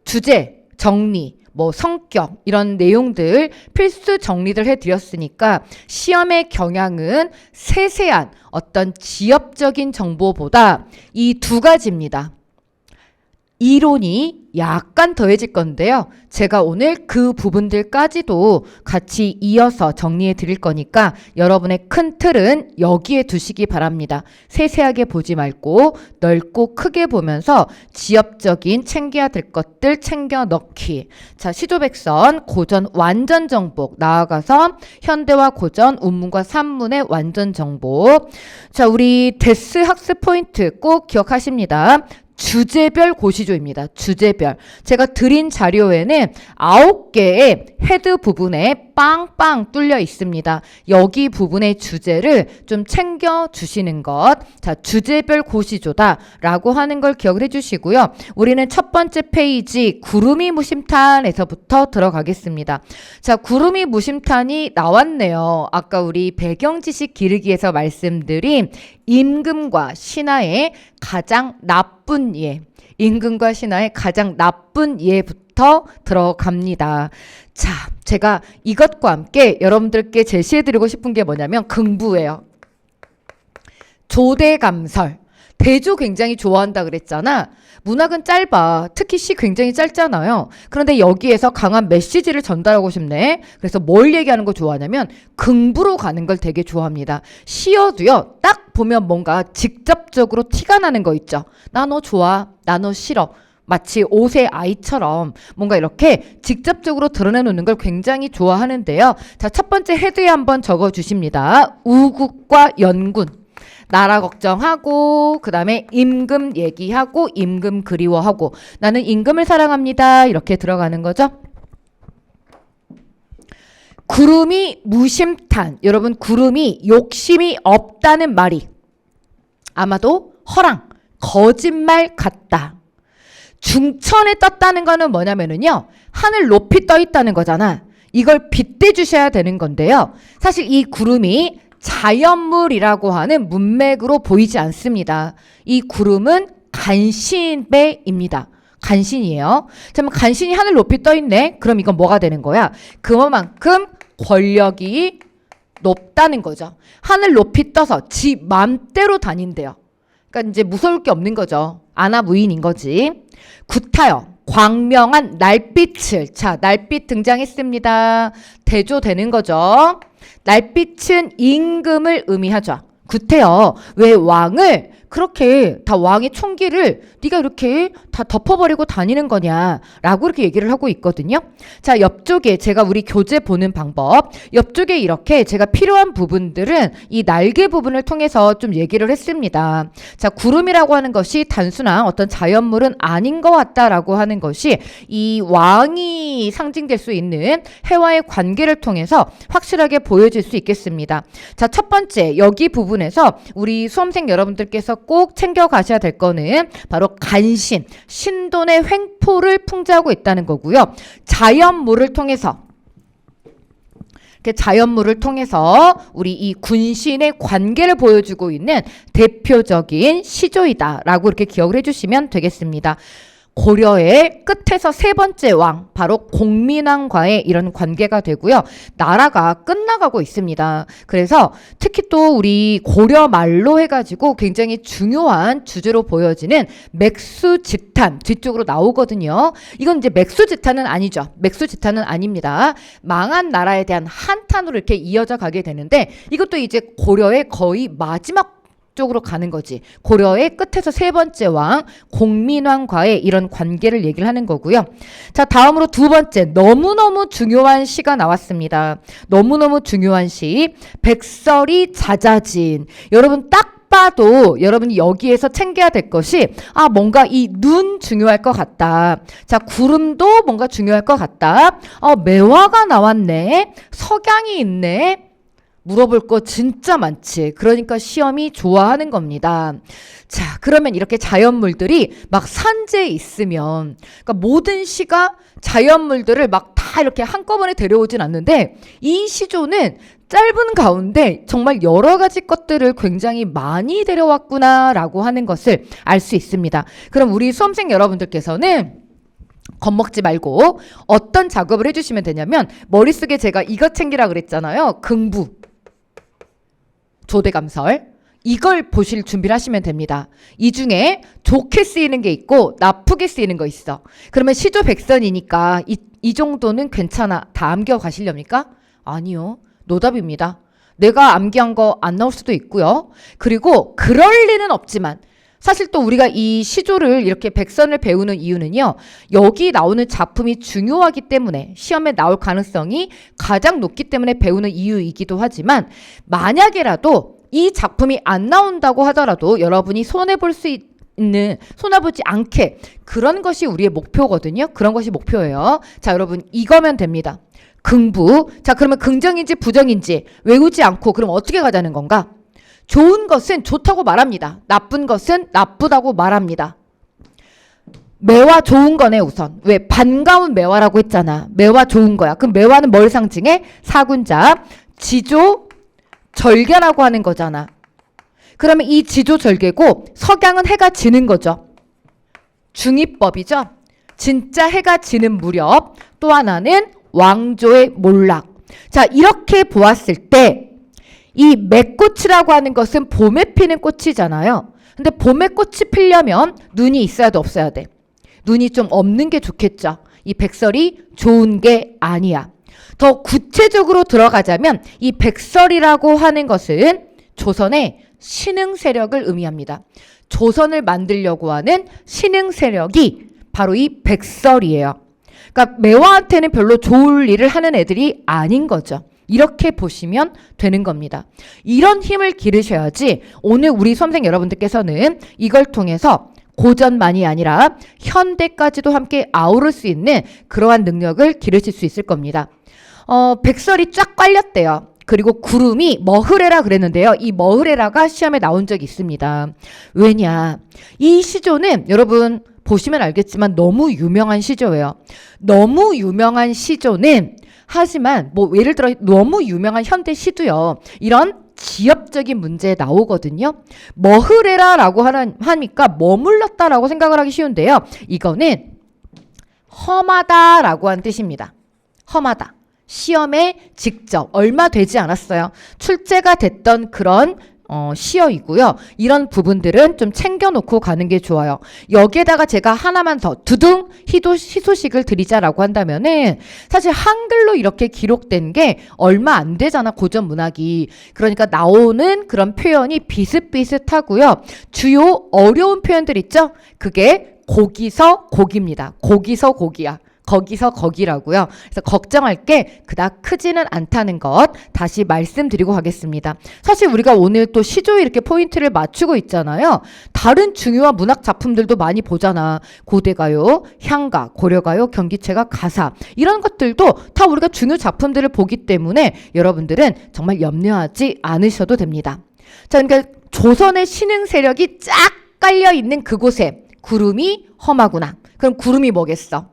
주제, 정리, 뭐 성격 이런 내용들 필수 정리를 해드렸으니까 시험의 경향은 세세한 어떤 지엽적인 정보보다 이 두 가지입니다. 이론이 약간 더해질 건데요. 제가 오늘 그 부분들까지도 같이 이어서 정리해 드릴 거니까 여러분의 큰 틀은 여기에 두시기 바랍니다. 세세하게 보지 말고 넓고 크게 보면서 지엽적인 챙겨야 될 것들 챙겨 넣기. 자, 시조백선 고전 완전 정복 나아가서 현대와 고전 운문과 산문의 완전 정복. 자, 우리 데스 학습 포인트 꼭 기억하십니다. 주제별 고시조입니다. 주제별. 제가 드린 자료에는 9개의 헤드 부분에 빵빵 뚫려 있습니다. 여기 부분의 주제를 좀 챙겨 주시는 것. 자, 주제별 고시조다 라고 하는 걸 기억을 해주시고요. 우리는 첫 번째 페이지 구름이 무심탄에서부터 들어가겠습니다. 자, 구름이 무심탄이 나왔네요. 아까 우리 배경지식 기르기에서 말씀드린 임금과 신하의 가장 나쁜 예, 임금과 신하의 가장 나쁜 예부터 들어갑니다. 자, 제가 이것과 함께 여러분들께 제시해드리고 싶은 게 뭐냐면 긍부예요. 조대감설. 대조 굉장히 좋아한다 그랬잖아. 문학은 짧아. 특히 시 굉장히 짧잖아요. 그런데 여기에서 강한 메시지를 전달하고 싶네. 그래서 뭘 얘기하는 거 좋아하냐면 긍부로 가는 걸 되게 좋아합니다. 시어도요. 딱 보면 뭔가 직접적으로 티가 나는 거 있죠. 나 너 좋아. 나 너 싫어. 마치 5세 아이처럼 뭔가 이렇게 직접적으로 드러내놓는 걸 굉장히 좋아하는데요. 자, 첫 번째 헤드에 한번 적어주십니다. 우국과 연군. 나라 걱정하고 그 다음에 임금 얘기하고 임금 그리워하고 나는 임금을 사랑합니다. 이렇게 들어가는 거죠. 구름이 무심탄. 여러분 구름이 욕심이 없다는 말이 아마도 허랑 거짓말 같다. 중천에 떴다는 거는 뭐냐면은요. 하늘 높이 떠 있다는 거잖아. 이걸 빗대 주셔야 되는 건데요. 사실 이 구름이 자연물이라고 하는 문맥으로 보이지 않습니다. 이 구름은 간신배입니다. 간신이에요. 그러면 간신이 하늘 높이 떠 있네. 그럼 이건 뭐가 되는 거야? 그만큼 권력이 높다는 거죠. 하늘 높이 떠서 지 맘대로 다닌대요. 그러니까 이제 무서울 게 없는 거죠. 아나무인인 거지. 구타여. 광명한 날빛을. 자, 날빛 등장했습니다. 대조되는 거죠. 날빛은 임금을 의미하죠. 구태여. 왜 왕을 그렇게 다 왕의 총기를 네가 이렇게 다 덮어버리고 다니는 거냐라고 이렇게 얘기를 하고 있거든요. 자, 옆쪽에 제가 우리 교재 보는 방법, 옆쪽에 이렇게 제가 필요한 부분들은 이 날개 부분을 통해서 좀 얘기를 했습니다. 자, 구름이라고 하는 것이 단순한 어떤 자연물은 아닌 것 같다라고 하는 것이 이 왕이 상징될 수 있는 해와의 관계를 통해서 확실하게 보여질 수 있겠습니다. 자, 첫 번째 여기 부분에서 우리 수험생 여러분들께서 꼭 챙겨 가셔야 될 거는 바로 간신, 신돈의 횡포를 풍자하고 있다는 거고요. 자연물을 통해서 자연물을 통해서 우리 이 군신의 관계를 보여주고 있는 대표적인 시조이다라고 이렇게 기억을 해주시면 되겠습니다. 고려의 끝에서 세 번째 왕, 바로 공민왕과의 이런 관계가 되고요. 나라가 끝나가고 있습니다. 그래서 특히 또 우리 고려 말로 해가지고 굉장히 중요한 주제로 보여지는 맥수지탄 뒤쪽으로 나오거든요. 이건 이제 맥수지탄은 아니죠. 맥수지탄은 아닙니다. 망한 나라에 대한 한탄으로 이렇게 이어져 가게 되는데 이것도 이제 고려의 거의 마지막 쪽으로 가는 거지. 고려의 끝에서 세 번째 왕 공민왕과의 이런 관계를 얘기를 하는 거고요. 자, 다음으로 두 번째 너무너무 중요한 시가 나왔습니다. 너무너무 중요한 시 백설이 자자진. 여러분 딱 봐도 여러분이 여기에서 챙겨야 될 것이 뭔가 이 눈 중요할 것 같다. 자, 구름도 뭔가 중요할 것 같다. 매화가 나왔네. 석양이 있네. 물어볼 거 진짜 많지. 그러니까 시험이 좋아하는 겁니다. 자, 그러면 이렇게 자연물들이 막 산재에 있으면, 그러니까 모든 시가 자연물들을 막 다 이렇게 한꺼번에 데려오진 않는데 이 시조는 짧은 가운데 정말 여러 가지 것들을 굉장히 많이 데려왔구나라고 하는 것을 알 수 있습니다. 그럼 우리 수험생 여러분들께서는 겁먹지 말고 어떤 작업을 해주시면 되냐면 머릿속에 제가 이거 챙기라 그랬잖아요. 긍부. 조대감설 이걸 보실 준비를 하시면 됩니다. 이 중에 좋게 쓰이는 게 있고 나쁘게 쓰이는 거 있어. 그러면 시조 백선이니까 이 정도는 괜찮아. 다 암기하고 가시렵니까? 아니요. 노답입니다. 내가 암기한 거 안 나올 수도 있고요. 그리고 그럴 리는 없지만 사실 또 우리가 이 시조를 이렇게 백선을 배우는 이유는요. 여기 나오는 작품이 중요하기 때문에 시험에 나올 가능성이 가장 높기 때문에 배우는 이유이기도 하지만 만약에라도 이 작품이 안 나온다고 하더라도 여러분이 손해볼 수 있는 손해보지 않게 그런 것이 우리의 목표거든요. 그런 것이 목표예요. 자, 여러분 이거면 됩니다. 긍부. 자, 그러면 긍정인지 부정인지 외우지 않고 그럼 어떻게 가자는 건가? 좋은 것은 좋다고 말합니다. 나쁜 것은 나쁘다고 말합니다. 매화 좋은 거네 우선. 왜? 반가운 매화라고 했잖아. 매화 좋은 거야. 그럼 매화는 뭘 상징해? 사군자. 지조 절개라고 하는 거잖아. 그러면 이 지조 절개고 석양은 해가 지는 거죠. 중이법이죠. 진짜 해가 지는 무렵. 또 하나는 왕조의 몰락. 자, 이렇게 보았을 때 이 맥꽃이라고 하는 것은 봄에 피는 꽃이잖아요. 근데 봄에 꽃이 피려면 눈이 있어야 돼, 없어야 돼? 눈이 좀 없는 게 좋겠죠. 이 백설이 좋은 게 아니야. 더 구체적으로 들어가자면 이 백설이라고 하는 것은 조선의 신흥 세력을 의미합니다. 조선을 만들려고 하는 신흥 세력이 바로 이 백설이에요. 그러니까 매화한테는 별로 좋을 일을 하는 애들이 아닌 거죠. 이렇게 보시면 되는 겁니다. 이런 힘을 기르셔야지 오늘 우리 수험생 여러분들께서는 이걸 통해서 고전만이 아니라 현대까지도 함께 아우를 수 있는 그러한 능력을 기르실 수 있을 겁니다. 백설이 쫙 깔렸대요. 그리고 구름이 머흐레라 그랬는데요. 이 머흐레라가 시험에 나온 적이 있습니다. 왜냐? 이 시조는 여러분 보시면 알겠지만 너무 유명한 시조예요. 너무 유명한 시조는 하지만 뭐 예를 들어 너무 유명한 현대 시도요. 이런 지엽적인 문제에 나오거든요. 머흐레라라고 하니까 머물렀다라고 생각을 하기 쉬운데요. 이거는 험하다라고 하는 뜻입니다. 험하다. 시험에 직접 얼마 되지 않았어요. 출제가 됐던 그런 시어이고요. 이런 부분들은 좀 챙겨놓고 가는 게 좋아요. 여기에다가 제가 하나만 더 두둥 희소식을 드리자라고 한다면은 사실 한글로 이렇게 기록된 게 얼마 안 되잖아, 고전 문학이. 그러니까 나오는 그런 표현이 비슷비슷하고요. 주요 어려운 표현들 있죠? 그게 거기서 거기입니다. 거기서 거기야. 거기서 거기라고요. 그래서 걱정할 게 그닥 크지는 않다는 것 다시 말씀드리고 가겠습니다. 사실 우리가 오늘 또 시조에 이렇게 포인트를 맞추고 있잖아요. 다른 중요한 문학 작품들도 많이 보잖아. 고대가요, 향가, 고려가요, 경기체가, 가사 이런 것들도 다 우리가 중요 작품들을 보기 때문에 여러분들은 정말 염려하지 않으셔도 됩니다. 자, 그러니까 조선의 신흥 세력이 쫙 깔려 있는 그곳에 구름이 험하구나. 그럼 구름이 뭐겠어?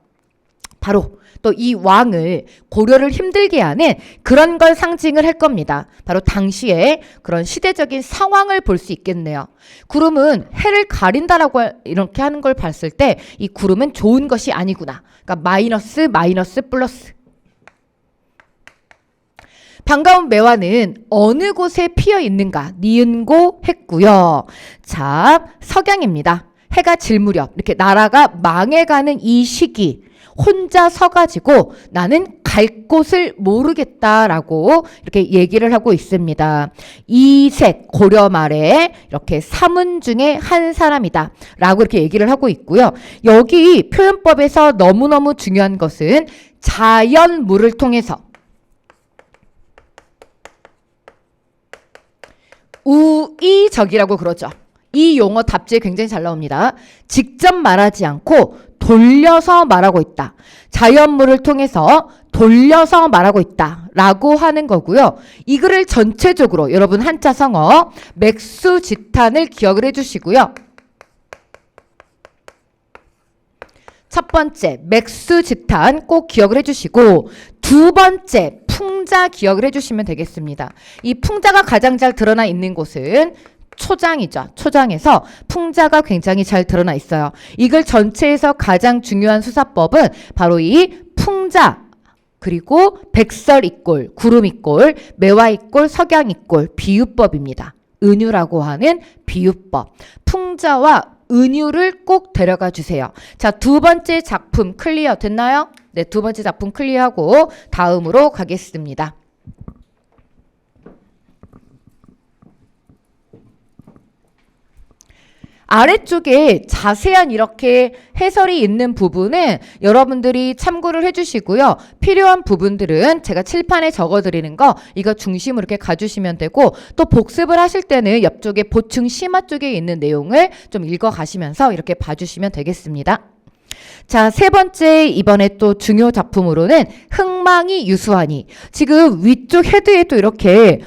바로 또 이 왕을 고려를 힘들게 하는 그런 걸 상징을 할 겁니다. 바로 당시에 그런 시대적인 상황을 볼 수 있겠네요. 구름은 해를 가린다라고 이렇게 하는 걸 봤을 때 이 구름은 좋은 것이 아니구나. 그러니까 마이너스 플러스. 반가운 매화는 어느 곳에 피어 있는가? 니은고 했고요. 자, 석양입니다. 해가 질 무렵 이렇게 나라가 망해가는 이 시기 혼자 서가지고 나는 갈 곳을 모르겠다라고 이렇게 얘기를 하고 있습니다. 이색 고려 말에 이렇게 사문 중에 한 사람이다 라고 이렇게 얘기를 하고 있고요. 여기 표현법에서 너무너무 중요한 것은 자연물을 통해서 우이적이라고 그러죠. 이 용어 답지에 굉장히 잘 나옵니다. 직접 말하지 않고 돌려서 말하고 있다. 자연물을 통해서 돌려서 말하고 있다 라고 하는 거고요. 이 글을 전체적으로 여러분 한자 성어 맥수지탄을 기억을 해주시고요. 첫 번째 맥수지탄 꼭 기억을 해주시고 두 번째 풍자 기억을 해주시면 되겠습니다. 이 풍자가 가장 잘 드러나 있는 곳은 초장이죠. 초장에서 풍자가 굉장히 잘 드러나 있어요. 이 글 전체에서 가장 중요한 수사법은 바로 이 풍자 그리고 백설이꼴, 구름이꼴, 매화이꼴, 석양이꼴 비유법입니다. 은유라고 하는 비유법. 풍자와 은유를 꼭 데려가 주세요. 자, 두 번째 작품 클리어 됐나요? 네, 두 번째 작품 클리어하고 다음으로 가겠습니다. 아래쪽에 자세한 이렇게 해설이 있는 부분은 여러분들이 참고를 해주시고요. 필요한 부분들은 제가 칠판에 적어드리는 거 이거 중심으로 이렇게 가주시면 되고 또 복습을 하실 때는 옆쪽에 보충 심화 쪽에 있는 내용을 좀 읽어가시면서 이렇게 봐주시면 되겠습니다. 자, 세 번째 이번에 또 중요 작품으로는 흥망이 유수하니 지금 위쪽 헤드에 또 이렇게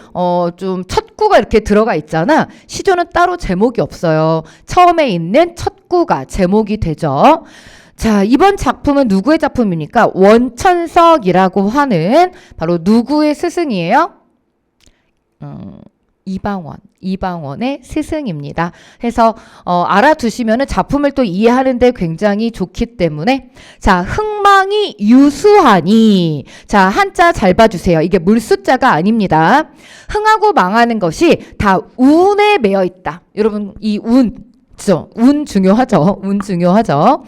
좀 첫 구가 이렇게 들어가 있잖아. 시조는 따로 제목이 없어요. 처음에 있는 첫 구가 제목이 되죠. 자, 이번 작품은 누구의 작품입니까? 원천석이라고 하는 바로 누구의 스승이에요? 이방원의 스승입니다. 해서 알아두시면은 작품을 또 이해하는데 굉장히 좋기 때문에 자, 흥망이 유수하니 자, 한자 잘 봐주세요. 이게 물숫자가 아닙니다. 흥하고 망하는 것이 다 운에 매여 있다. 여러분 이 운 중요하죠. 운 중요하죠.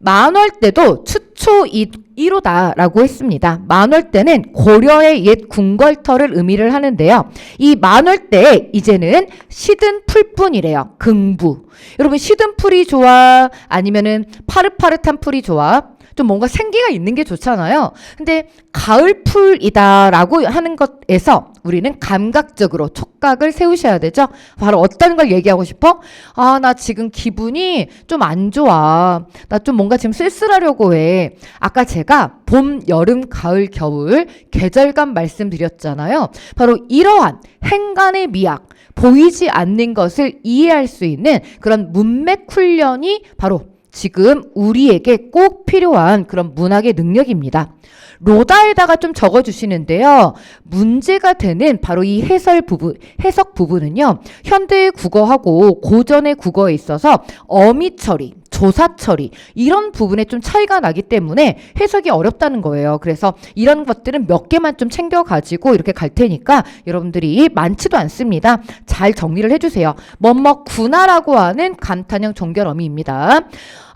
만월때도 추초 1호다 라고 했습니다. 만월때는 고려의 옛 궁궐터를 의미를 하는데요. 이 만월때에 이제는 시든 풀뿐이래요. 긍부. 여러분 시든 풀이 좋아? 아니면은 파릇파릇한 풀이 좋아? 좀 뭔가 생기가 있는 게 좋잖아요. 근데 가을 풀이다 라고 하는 것에서 우리는 감각적으로 촉각을 세우셔야 되죠. 바로 어떤 걸 얘기하고 싶어? 아, 나 지금 기분이 좀 안 좋아. 나 좀 뭔가 지금 쓸쓸하려고 해. 아까 제가 봄, 여름, 가을, 겨울 계절감 말씀드렸잖아요. 바로 이러한 행간의 미학, 보이지 않는 것을 이해할 수 있는 그런 문맥 훈련이 바로 지금 우리에게 꼭 필요한 그런 문학의 능력입니다. 로다에다가 좀 적어주시는데요. 문제가 되는 바로 이 해석 부분은요. 현대의 국어하고 고전의 국어에 있어서 어미 처리, 조사 처리 이런 부분에 좀 차이가 나기 때문에 해석이 어렵다는 거예요. 그래서 이런 것들은 몇 개만 좀 챙겨가지고 이렇게 갈 테니까 여러분들이 많지도 않습니다. 잘 정리를 해주세요. 뭐뭐구나라고 하는 감탄형 종결어미입니다.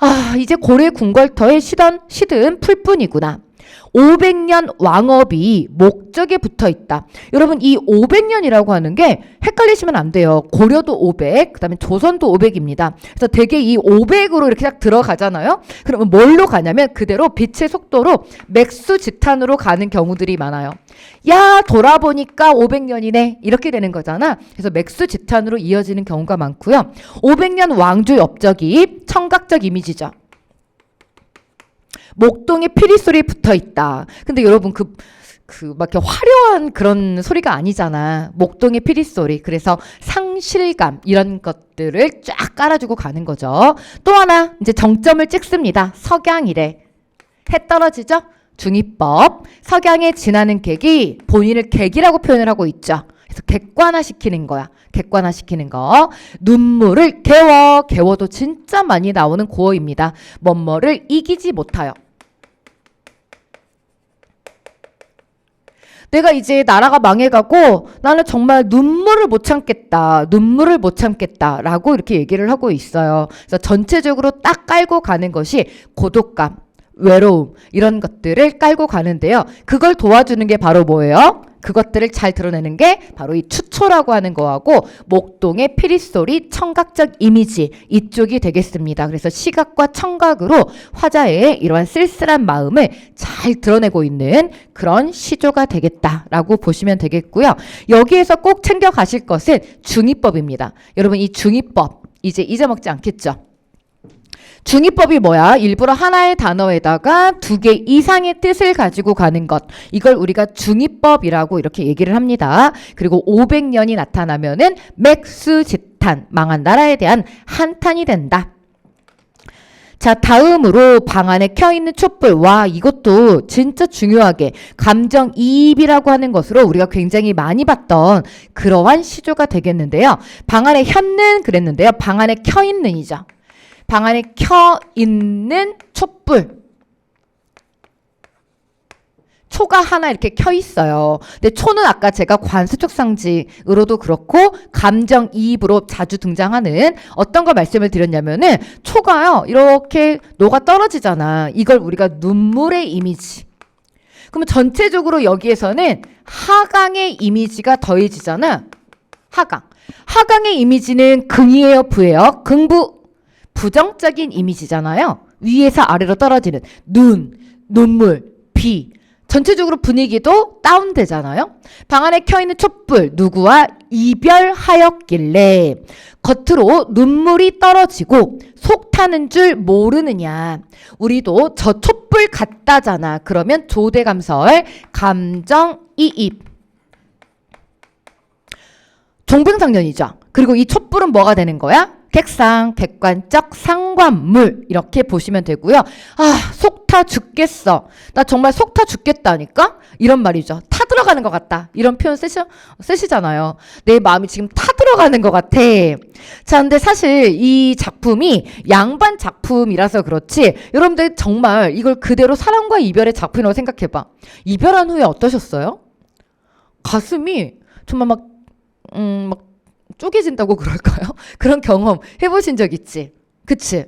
아, 이제 고래 궁궐터에 시든 풀뿐이구나. 500년 왕업이 목적에 붙어 있다. 여러분 이 500년이라고 하는 게 헷갈리시면 안 돼요. 고려도 500, 그 다음에 조선도 500입니다. 그래서 되게 이 500으로 이렇게 딱 들어가잖아요. 그러면 뭘로 가냐면 그대로 빛의 속도로 맥수지탄으로 가는 경우들이 많아요. 야, 돌아보니까 500년이네. 이렇게 되는 거잖아. 그래서 맥수지탄으로 이어지는 경우가 많고요. 500년 왕조 엽적이 청각적 이미지죠. 목동에 피리 소리 붙어 있다. 근데 여러분 막 이렇게 화려한 그런 소리가 아니잖아. 목동의 피리 소리. 그래서 상실감 이런 것들을 쫙 깔아주고 가는 거죠. 또 하나 이제 정점을 찍습니다. 석양이래. 해 떨어지죠? 중이법. 석양에 지나는 객이 본인을 객이라고 표현을 하고 있죠. 그래서 객관화시키는 거야. 객관화시키는 거. 눈물을 개워도 진짜 많이 나오는 고어입니다. 뭐뭐를 이기지 못하여. 내가 이제 나라가 망해가고 나는 정말 눈물을 못 참겠다. 눈물을 못 참겠다. 라고 이렇게 얘기를 하고 있어요. 그래서 전체적으로 딱 깔고 가는 것이 고독감, 외로움 이런 것들을 깔고 가는데요. 그걸 도와주는 게 바로 뭐예요? 그것들을 잘 드러내는 게 바로 이 추초라고 하는 거하고 목동의 피리소리, 청각적 이미지 이쪽이 되겠습니다. 그래서 시각과 청각으로 화자의 이러한 쓸쓸한 마음을 잘 드러내고 있는 그런 시조가 되겠다라고 보시면 되겠고요. 여기에서 꼭 챙겨 가실 것은 중이법입니다. 여러분 이 중이법 이제 잊어먹지 않겠죠? 중이법이 뭐야? 일부러 하나의 단어에다가 두 개 이상의 뜻을 가지고 가는 것. 이걸 우리가 중이법이라고 이렇게 얘기를 합니다. 그리고 500년이 나타나면은 맥수지탄, 망한 나라에 대한 한탄이 된다. 자, 다음으로 방 안에 켜있는 촛불. 와, 이것도 진짜 중요하게 감정이입이라고 하는 것으로 우리가 굉장히 많이 봤던 그러한 시조가 되겠는데요. 방 안에 혔는 그랬는데요. 방 안에 켜있는이죠. 방 안에 켜 있는 촛불. 초가 하나 이렇게 켜 있어요. 근데 초는 아까 제가 관수적 상징으로도 그렇고 감정이입으로 자주 등장하는 어떤 걸 말씀을 드렸냐면은 초가요 이렇게 녹아 떨어지잖아. 이걸 우리가 눈물의 이미지. 그러면 전체적으로 여기에서는 하강의 이미지가 더해지잖아. 하강의 이미지는 긍이에요, 부예요? 긍부. 부정적인 이미지잖아요. 위에서 아래로 떨어지는 눈물, 비. 전체적으로 분위기도 다운되잖아요. 방 안에 켜있는 촛불 누구와 이별하였길래 겉으로 눈물이 떨어지고 속 타는 줄 모르느냐. 우리도 저 촛불 같다잖아. 그러면 조대감설 감정이입. 종병상련이죠. 그리고 이 촛불은 뭐가 되는 거야? 객상, 객관적 상관물 이렇게 보시면 되고요. 아, 속 타 죽겠어. 나 정말 속 타 죽겠다니까? 이런 말이죠. 타 들어가는 것 같다. 이런 표현 쓰시잖아요. 내 마음이 지금 타 들어가는 것 같아. 자, 근데 사실 이 작품이 양반 작품이라서 그렇지 여러분들 정말 이걸 그대로 사랑과 이별의 작품이라고 생각해봐. 이별한 후에 어떠셨어요? 가슴이 정말 막 쪼개진다고 그럴까요? 그런 경험 해보신 적 있지? 그치?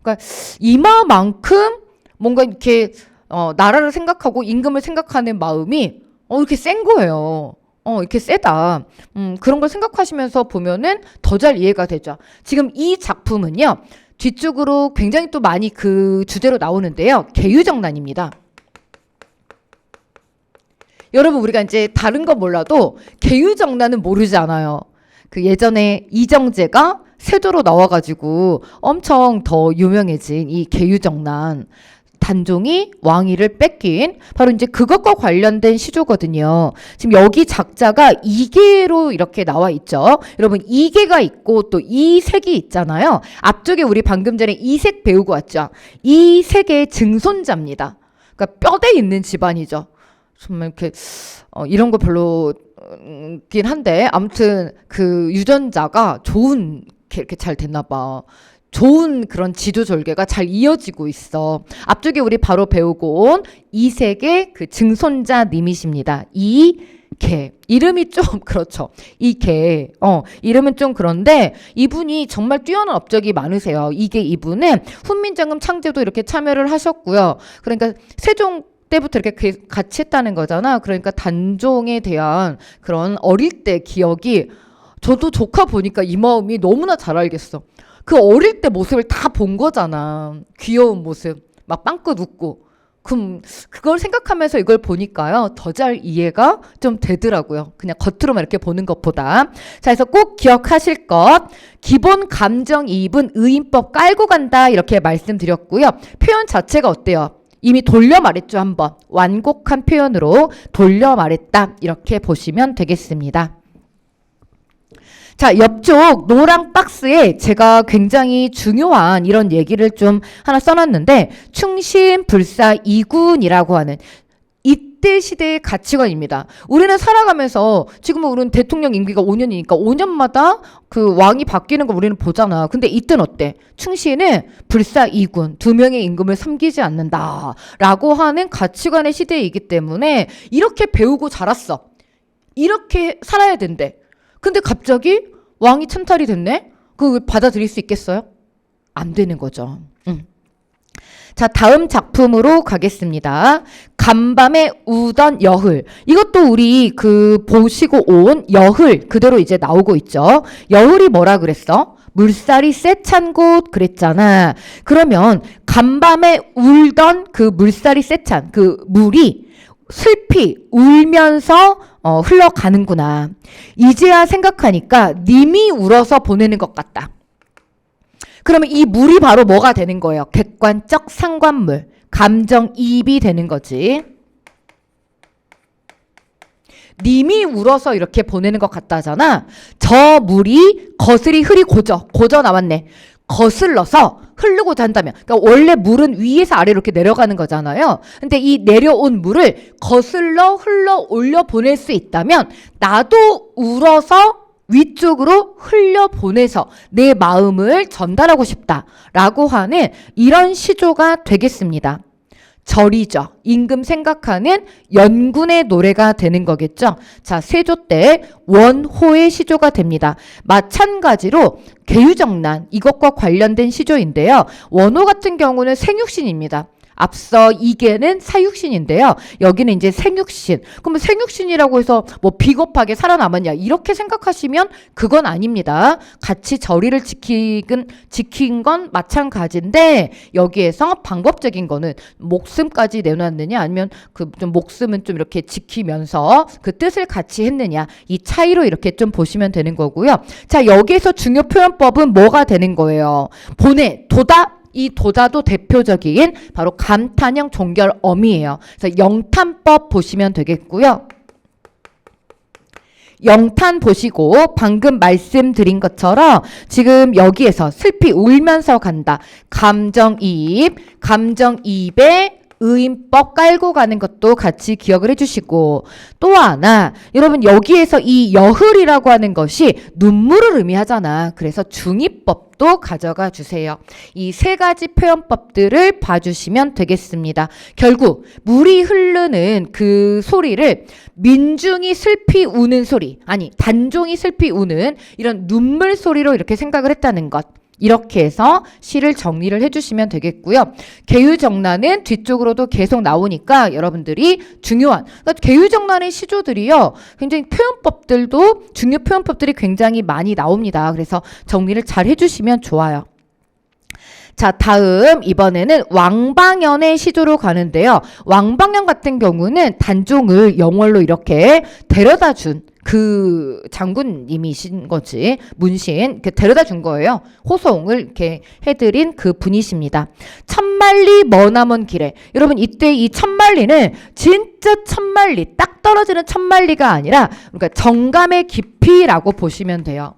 그러니까 이마만큼 뭔가 이렇게 나라를 생각하고 임금을 생각하는 마음이 이렇게 센 거예요. 이렇게 세다. 그런 걸 생각하시면서 보면은 더 잘 이해가 되죠. 지금 이 작품은요. 뒤쪽으로 굉장히 또 많이 그 주제로 나오는데요. 계유정난입니다. 여러분 우리가 이제 다른 거 몰라도 계유정난은 모르지 않아요. 그 예전에 이정재가 세도로 나와가지고 엄청 더 유명해진 이 계유정난. 단종이 왕위를 뺏긴 바로 이제 그것과 관련된 시조거든요. 지금 여기 작자가 이계로 이렇게 나와 있죠. 여러분 이계가 있고 또 이색이 있잖아요. 앞쪽에 우리 방금 전에 이색 배우고 왔죠. 이색의 증손자입니다. 그러니까 뼈대 있는 집안이죠. 정말 이렇게 이런 거 별로긴 한데 아무튼 그 유전자가 좋은 이렇게 잘 됐나 봐. 좋은 그런 지조절개가 잘 이어지고 있어. 앞쪽에 우리 바로 배우고 온 이색의 그 증손자님이십니다. 이계. 이름이 좀 그렇죠. 이계. 이름은 좀 그런데 이분이 정말 뛰어난 업적이 많으세요. 이게 이분은 훈민정음 창제도 이렇게 참여를 하셨고요. 그러니까 세종 때부터 이렇게 같이 했다는 거잖아. 그러니까 단종에 대한 그런 어릴 때 기억이 저도 조카 보니까 이 마음이 너무나 잘 알겠어. 그 어릴 때 모습을 다 본 거잖아. 귀여운 모습. 막 빵긋 웃고. 그럼 그걸 생각하면서 이걸 보니까요. 더 잘 이해가 좀 되더라고요. 그냥 겉으로만 이렇게 보는 것보다. 자, 그래서 꼭 기억하실 것. 기본 감정이입은 의인법 깔고 간다. 이렇게 말씀드렸고요. 표현 자체가 어때요? 이미 돌려 말했죠. 한번. 완곡한 표현으로 돌려 말했다. 이렇게 보시면 되겠습니다. 자, 옆쪽 노랑 박스에 제가 굉장히 중요한 이런 얘기를 좀 하나 써놨는데 충신, 불사, 이군이라고 하는 이때 시대의 가치관입니다. 우리는 살아가면서 지금은 우리는 대통령 임기가 5년이니까 5년마다 그 왕이 바뀌는 거 우리는 보잖아. 근데 이때는 어때? 충신은 불사, 이군 두 명의 임금을 섬기지 않는다 라고 하는 가치관의 시대이기 때문에 이렇게 배우고 자랐어. 이렇게 살아야 된대. 근데 갑자기 왕이 찬탈이 됐네? 그걸 받아들일 수 있겠어요? 안 되는 거죠. 자, 다음 작품으로 가겠습니다. 간밤에 우던 여흘. 이것도 우리 그 보시고 온 여흘 그대로 이제 나오고 있죠. 여흘이 뭐라 그랬어? 물살이 세찬 곳 그랬잖아. 그러면 간밤에 울던 그 물살이 세찬 그 물이 슬피 울면서 흘러가는구나. 이제야 생각하니까 님이 울어서 보내는 것 같다. 그러면 이 물이 바로 뭐가 되는 거예요? 객관적 상관물, 감정이입이 되는 거지. 님이 울어서 이렇게 보내는 것 같다잖아. 저 물이 거슬이 흐리 고저 나왔네. 거슬러서 흐르고자 한다면, 그러니까 원래 물은 위에서 아래로 이렇게 내려가는 거잖아요. 근데 이 내려온 물을 거슬러 흘러 올려 보낼 수 있다면 나도 울어서 위쪽으로 흘려 보내서 내 마음을 전달하고 싶다라고 하는 이런 시조가 되겠습니다. 절이죠. 임금 생각하는 연군의 노래가 되는 거겠죠. 자, 세조 때 원호의 시조가 됩니다. 마찬가지로 계유정난 이것과 관련된 시조인데요. 원호 같은 경우는 생육신입니다. 앞서 이계는 사육신인데요. 여기는 이제 생육신. 그러면 생육신이라고 해서 뭐 비겁하게 살아남았냐 이렇게 생각하시면 그건 아닙니다. 같이 절의를 지킨 건 마찬가지인데 여기에서 방법적인 거는 목숨까지 내놨느냐 아니면 그 좀 목숨은 좀 이렇게 지키면서 그 뜻을 같이 했느냐 이 차이로 이렇게 좀 보시면 되는 거고요. 자, 여기에서 중요 표현법은 뭐가 되는 거예요? 보내, 도다. 이 도다도 대표적인 바로 감탄형 종결어미예요. 그래서 영탄법 보시면 되겠고요. 영탄 보시고 방금 말씀드린 것처럼 지금 여기에서 슬피 울면서 간다. 감정이입에 의인법 깔고 가는 것도 같이 기억을 해주시고 또 하나 여러분 여기에서 이 여흘이라고 하는 것이 눈물을 의미하잖아. 그래서 중이법도 가져가 주세요. 이 세 가지 표현법들을 봐주시면 되겠습니다. 결국 물이 흐르는 그 소리를 민중이 슬피 우는 소리 아니 단종이 슬피 우는 이런 눈물 소리로 이렇게 생각을 했다는 것. 이렇게 해서 시를 정리를 해주시면 되겠고요. 계유정난은 뒤쪽으로도 계속 나오니까 여러분들이 중요한 그러니까 계유정난의 시조들이요. 굉장히 표현법들도 중요 표현법들이 굉장히 많이 나옵니다. 그래서 정리를 잘 해주시면 좋아요. 자, 다음 이번에는 왕방연의 시조로 가는데요. 왕방연 같은 경우는 단종을 영월로 이렇게 데려다 준 그 장군님이신 거지. 문신 이렇게 데려다 준 거예요. 호송을 이렇게 해드린 그 분이십니다. 천만리 머나먼 길에 여러분 이때 이 천만리는 진짜 천만리 딱 떨어지는 천만리가 아니라 그러니까 정감의 깊이라고 보시면 돼요.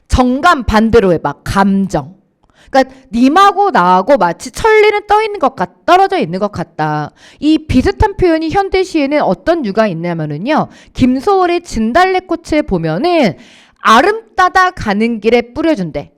정감 반대로 해봐. 감정. 그러니까 님하고 나하고 마치 천리는 떠 있는 것 같, 떨어져 있는 것 같다. 이 비슷한 표현이 현대시에는 어떤 유가 있냐면은요. 김소월의 진달래꽃에 보면은 아름 따다 가는 길에 뿌려준대.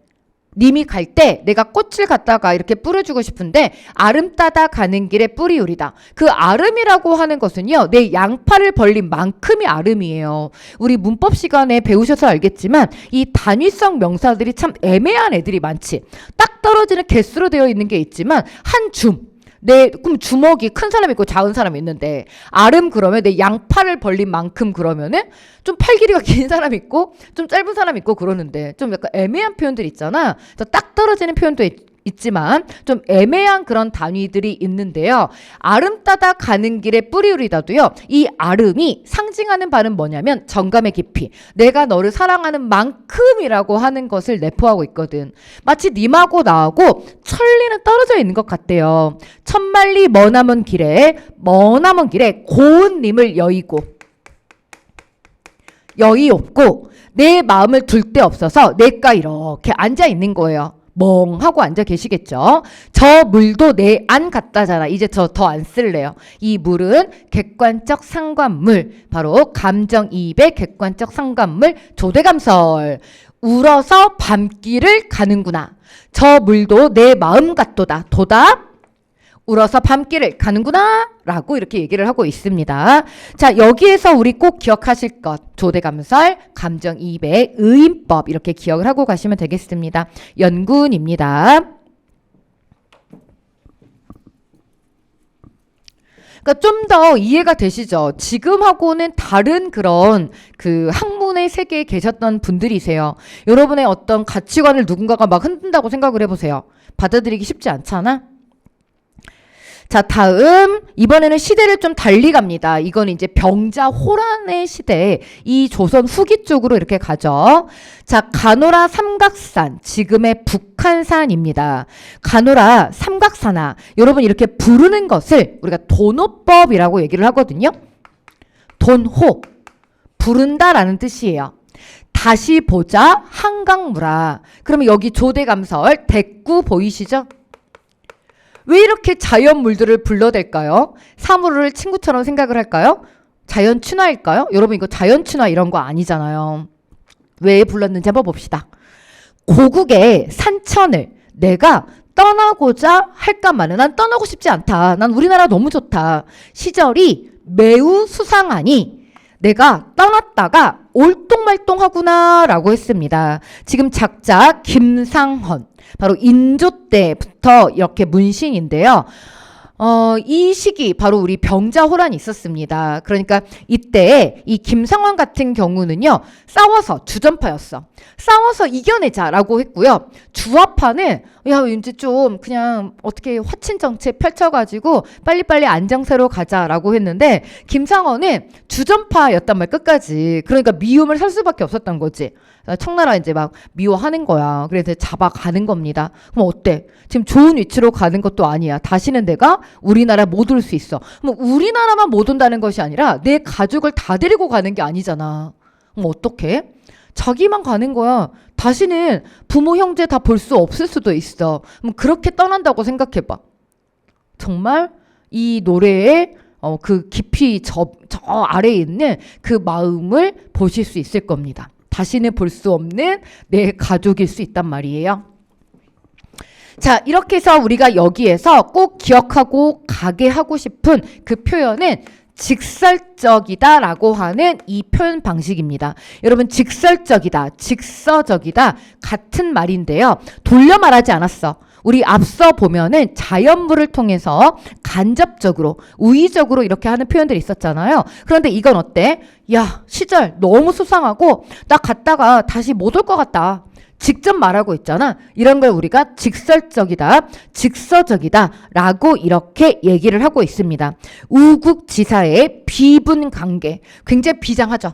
님이 갈 때 내가 꽃을 갖다가 이렇게 뿌려주고 싶은데 아름 따다 가는 길에 뿌리우리다. 그 아름이라고 하는 것은요, 내 양팔을 벌린 만큼이 아름이에요. 우리 문법 시간에 배우셔서 알겠지만 이 단위성 명사들이 참 애매한 애들이 많지. 딱 떨어지는 개수로 되어 있는 게 있지만 한 그럼 주먹이 큰 사람이 있고 작은 사람이 있는데 아름 그러면 내 양팔을 벌린 만큼 그러면은 좀 팔 길이가 긴 사람이 있고 좀 짧은 사람이 있고 그러는데 좀 약간 애매한 표현들 있잖아. 딱 떨어지는 표현도 있지만 좀 애매한 그런 단위들이 있는데요. 아름 따다 가는 길에 뿌리우리다도요. 이 아름이 상징하는 바는 뭐냐면 정감의 깊이. 내가 너를 사랑하는 만큼이라고 하는 것을 내포하고 있거든. 마치 님하고 나하고 천리는 떨어져 있는 것 같대요. 천만리 머나먼 길에 고운 님을 여의 없고 내 마음을 둘 데 없어서 내가 이렇게 앉아 있는 거예요. 멍하고 앉아 계시겠죠. 저 물도 내 안 같다잖아. 이제 저 더 안 쓸래요. 이 물은 객관적 상관물, 바로 감정이입의 객관적 상관물 조대감설. 울어서 밤길을 가는구나. 저 물도 내 마음 같도다. 울어서 밤길을 가는구나 라고 이렇게 얘기를 하고 있습니다. 자, 여기에서 우리 꼭 기억하실 것, 조대감설, 감정이입의 의인법 이렇게 기억을 하고 가시면 되겠습니다. 연군입니다. 그러니까 좀 더 이해가 되시죠? 지금하고는 다른 그런 그 학문의 세계에 계셨던 분들이세요. 여러분의 어떤 가치관을 누군가가 막 흔든다고 생각을 해보세요. 받아들이기 쉽지 않잖아? 자, 다음 이번에는 시대를 좀 달리 갑니다. 이건 이제 병자 호란의 시대, 이 조선 후기 쪽으로 이렇게 가죠. 자, 가노라 삼각산, 지금의 북한산입니다. 가노라 삼각산아, 여러분 이렇게 부르는 것을 우리가 돈호법이라고 얘기를 하거든요. 돈호, 부른다라는 뜻이에요. 다시 보자 한강물아. 그러면 여기 조대감설 대구 보이시죠? 왜 이렇게 자연 물들을 불러댈까요? 사물을 친구처럼 생각을 할까요? 자연 친화일까요? 여러분 이거 자연 친화 이런 거 아니잖아요. 왜 불렀는지 한번 봅시다. 고국의 산천을 내가 떠나고자 할까마는 난 떠나고 싶지 않다. 난 우리나라 너무 좋다. 시절이 매우 수상하니 내가 떠났다가 올똥말똥하구나 라고 했습니다. 지금 작자 김상헌, 바로 인조 때부터 이렇게 문신인데요. 이 시기 바로 우리 병자호란이 있었습니다. 그러니까 이때 이 김상헌 같은 경우는요, 싸워서 주전파였어. 싸워서 이겨내자라고 했고요. 주화파는 야 이제 좀 그냥 어떻게 화친 정책 펼쳐가지고 빨리빨리 안정세로 가자라고 했는데 김상헌은 주전파였단 말 끝까지. 그러니까 미움을 살 수밖에 없었던 거지. 청나라 이제 막 미워하는 거야. 그래서 잡아가는 겁니다. 그럼 어때? 지금 좋은 위치로 가는 것도 아니야. 다시는 내가 우리나라 못 올 수 있어. 그럼 우리나라만 못 온다는 것이 아니라 내 가족을 다 데리고 가는 게 아니잖아. 그럼 어떡해? 자기만 가는 거야. 다시는 부모 형제 다 볼 수 없을 수도 있어. 그럼 그렇게 떠난다고 생각해봐. 정말 이 노래의 그 깊이 저 아래에 있는 그 마음을 보실 수 있을 겁니다. 다시는 볼 수 없는 내 가족일 수 있단 말이에요. 자, 이렇게 해서 우리가 여기에서 꼭 기억하고 가게 하고 싶은 그 표현은 직설적이다 라고 하는 이 표현 방식입니다. 여러분 직설적이다, 직서적이다 같은 말인데요. 돌려 말하지 않았어. 우리 앞서 보면은 자연물을 통해서 간접적으로, 우의적으로 이렇게 하는 표현들이 있었잖아요. 그런데 이건 어때? 야, 시절 너무 수상하고 나 갔다가 다시 못 올 것 같다. 직접 말하고 있잖아. 이런 걸 우리가 직설적이다, 직서적이다 라고 이렇게 얘기를 하고 있습니다. 우국지사의 비분관계, 굉장히 비장하죠.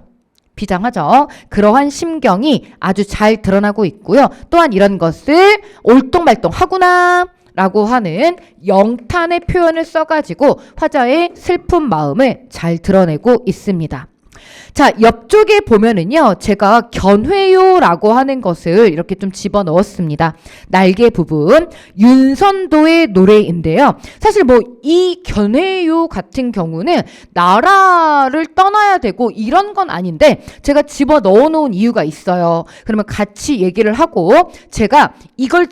그러한 심경이 아주 잘 드러나고 있고요. 또한 이런 것을 올똥말똥하구나 라고 하는 영탄의 표현을 써가지고 화자의 슬픈 마음을 잘 드러내고 있습니다. 자, 옆쪽에 보면은요, 제가 견회요라고 하는 것을 이렇게 좀 집어 넣었습니다. 날개 부분, 윤선도의 노래인데요. 사실 뭐 이 견회요 같은 경우는 나라를 떠나야 되고 이런 건 아닌데 제가 집어 넣어 놓은 이유가 있어요. 그러면 같이 얘기를 하고 제가 이걸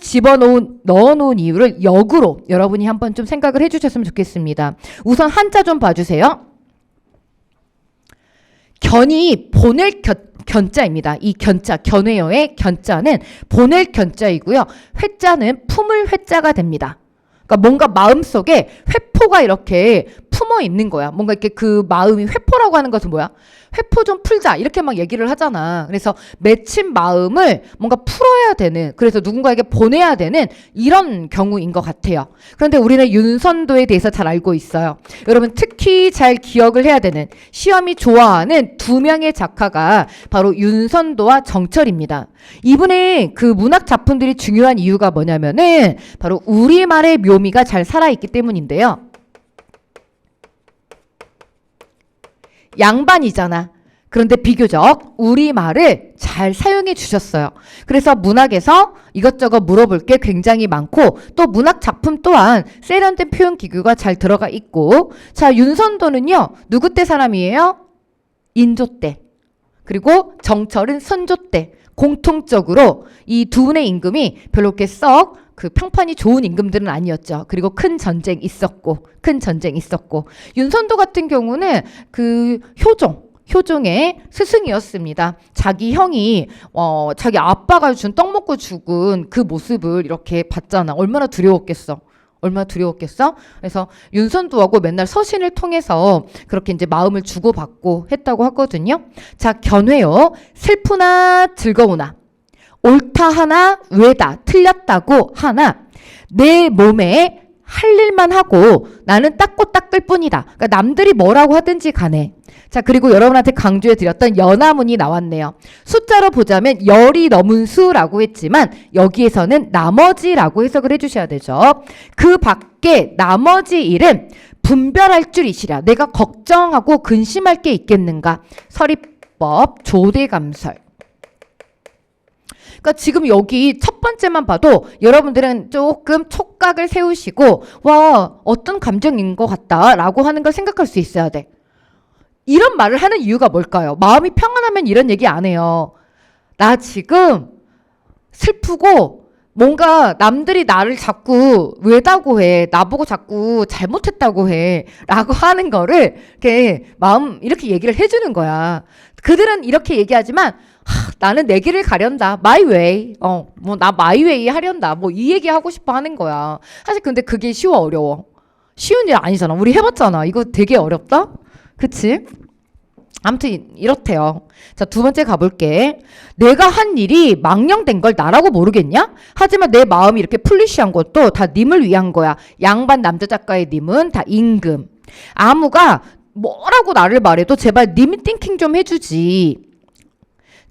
넣어 놓은 이유를 역으로 여러분이 한번 좀 생각을 해주셨으면 좋겠습니다. 우선 한자 좀 봐주세요. 견이 보낼 견자입니다. 이 견자, 견회여의 견자는 보낼 견자이고요. 회자는 품을 회자가 됩니다. 그러니까 뭔가 마음속에 회포가 이렇게 품어 있는 거야. 뭔가 이렇게 그 마음이 회포라고 하는 것은 뭐야? 회포 좀 풀자 이렇게 막 얘기를 하잖아. 그래서 맺힌 마음을 뭔가 풀어야 되는, 그래서 누군가에게 보내야 되는 이런 경우인 것 같아요. 그런데 우리는 윤선도에 대해서 잘 알고 있어요. 여러분 특히 잘 기억을 해야 되는, 시험이 좋아하는 두 명의 작가가 바로 윤선도와 정철입니다. 이분의 그 문학 작품들이 중요한 이유가 뭐냐면은 바로 우리말의 묘미가 잘 살아있기 때문인데요. 양반이잖아. 그런데 비교적 우리말을 잘 사용해 주셨어요. 그래서 문학에서 이것저것 물어볼 게 굉장히 많고 또 문학 작품 또한 세련된 표현 기교가 잘 들어가 있고, 자, 윤선도는요. 누구 때 사람이에요? 인조 때. 그리고 정철은 선조 때. 공통적으로 이 두 분의 임금이 별로 이렇게 썩 그 평판이 좋은 임금들은 아니었죠. 그리고 큰 전쟁 있었고 윤선도 같은 경우는 그 효종의 스승이었습니다. 자기 형이 자기 아빠가 준 떡 먹고 죽은 그 모습을 이렇게 봤잖아. 얼마나 두려웠겠어. 그래서 윤선도하고 맨날 서신을 통해서 그렇게 이제 마음을 주고받고 했다고 하거든요. 자, 견회요. 슬프나 즐거우나, 옳다 하나 외다 틀렸다고 하나 내 몸에 할 일만 하고 나는 닦고 닦을 뿐이다. 그러니까 남들이 뭐라고 하든지 간에. 자, 그리고 여러분한테 강조해 드렸던 연화문이 나왔네요. 숫자로 보자면 열이 넘은 수라고 했지만 여기에서는 나머지라고 해석을 해주셔야 되죠. 그 밖에 나머지 일은 분별할 줄이시랴. 내가 걱정하고 근심할 게 있겠는가. 서리법 조대감설. 그러니까 지금 여기 첫 번째만 봐도 여러분들은 조금 촉각을 세우시고 와, 어떤 감정인 것 같다라고 하는 걸 생각할 수 있어야 돼. 이런 말을 하는 이유가 뭘까요? 마음이 평안하면 이런 얘기 안 해요. 나 지금 슬프고 뭔가 남들이 나를 자꾸 왜다고 해. 나보고 자꾸 잘못했다고 해. 라고 하는 거를 이렇게 이렇게 얘기를 해주는 거야. 그들은 이렇게 얘기하지만 나는 내 길을 가련다. My way. 뭐 나 my way 하련다. 뭐 이 얘기 하고 싶어 하는 거야. 사실 근데 그게 어려워. 쉬운 일 아니잖아. 우리 해봤잖아. 이거 되게 어렵다? 그치? 아무튼 이렇대요. 자, 두 번째 가볼게. 내가 한 일이 망령된 걸 나라고 모르겠냐? 하지만 내 마음이 이렇게 풀리시한 것도 다 님을 위한 거야. 양반 남자 작가의 님은 다 임금. 아무가 뭐라고 나를 말해도 제발 님이 띵킹 좀 해주지.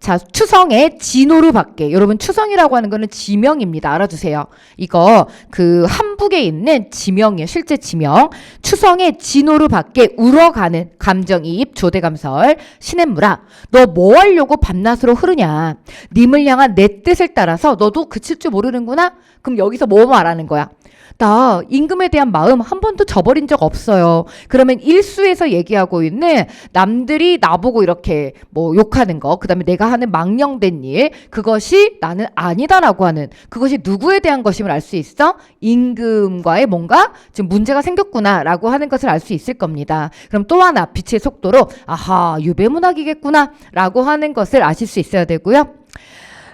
자, 추성의 진호루 밖에. 여러분 추성이라고 하는 거는 지명입니다. 알아두세요. 이거 그 한북에 있는 지명이에요. 실제 지명. 추성의 진호루 밖에 울어가는 감정이입 조대감설. 시냇물아, 너 뭐 하려고 밤낮으로 흐르냐. 님을 향한 내 뜻을 따라서 너도 그칠 줄 모르는구나. 그럼 여기서 뭐 말하는 거야? 나 임금에 대한 마음 한 번도 저버린 적 없어요. 그러면 일수에서 얘기하고 있는 남들이 나보고 이렇게 뭐 욕하는 거, 그 다음에 내가 하는 망령된 일, 그것이 나는 아니다라고 하는, 그것이 누구에 대한 것임을 알 수 있어? 임금과의 뭔가 지금 문제가 생겼구나라고 하는 것을 알 수 있을 겁니다. 그럼 또 하나 빛의 속도로 아하, 유배문학이겠구나 라고 하는 것을 아실 수 있어야 되고요.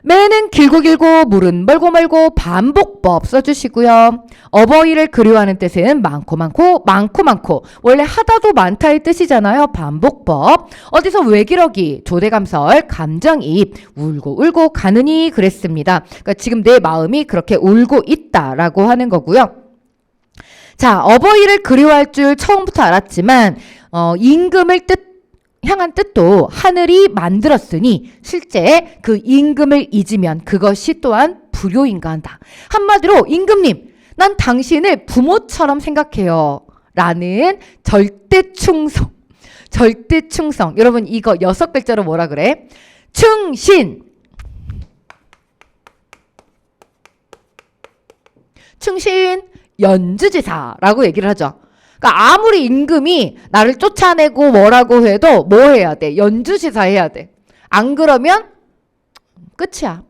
매는 길고 물은 멀고 반복법 써주시고요. 어버이를 그리워하는 뜻은 많고 원래 하다도 많다의 뜻이잖아요. 반복법. 어디서 외기러기 조대감설 감정이입 울고 가느니 그랬습니다. 그러니까 지금 내 마음이 그렇게 울고 있다라고 하는 거고요. 자, 어버이를 그리워할 줄 처음부터 알았지만 임금을 향한 뜻도 하늘이 만들었으니 실제 그 임금을 잊으면 그것이 또한 불효인가 한다. 한마디로 임금님, 난 당신을 부모처럼 생각해요. 라는 절대 충성. 절대 충성. 여러분 이거 6글자로 뭐라 그래? 충신. 충신 연주지사라고 얘기를 하죠. 그러니까 아무리 임금이 나를 쫓아내고 뭐라고 해도 뭐 해야 돼? 연주지사 해야 돼. 안 그러면 끝이야.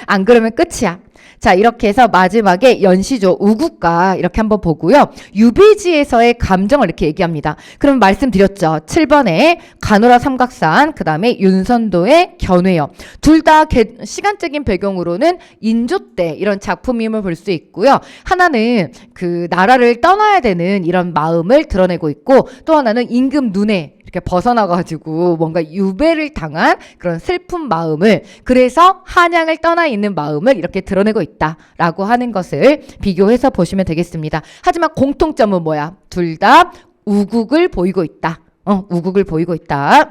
안 그러면 끝이야. 자, 이렇게 해서 마지막에 연시조 우국가 이렇게 한번 보고요. 유비지에서의 감정을 이렇게 얘기합니다. 그럼 말씀드렸죠. 7번에 가노라 삼각산, 그 다음에 윤선도의 견회여. 둘 다 시간적인 배경으로는 인조 때 이런 작품임을 볼 수 있고요. 하나는 그 나라를 떠나야 되는 이런 마음을 드러내고 있고, 또 하나는 임금 눈에 이렇게 벗어나가지고 뭔가 유배를 당한 그런 슬픈 마음을, 그래서 한양을 떠나 있는 마음을 이렇게 드러내고 있다라고 하는 것을 비교해서 보시면 되겠습니다. 하지만 공통점은 뭐야? 둘 다 우국을 보이고 있다. 우국을 보이고 있다.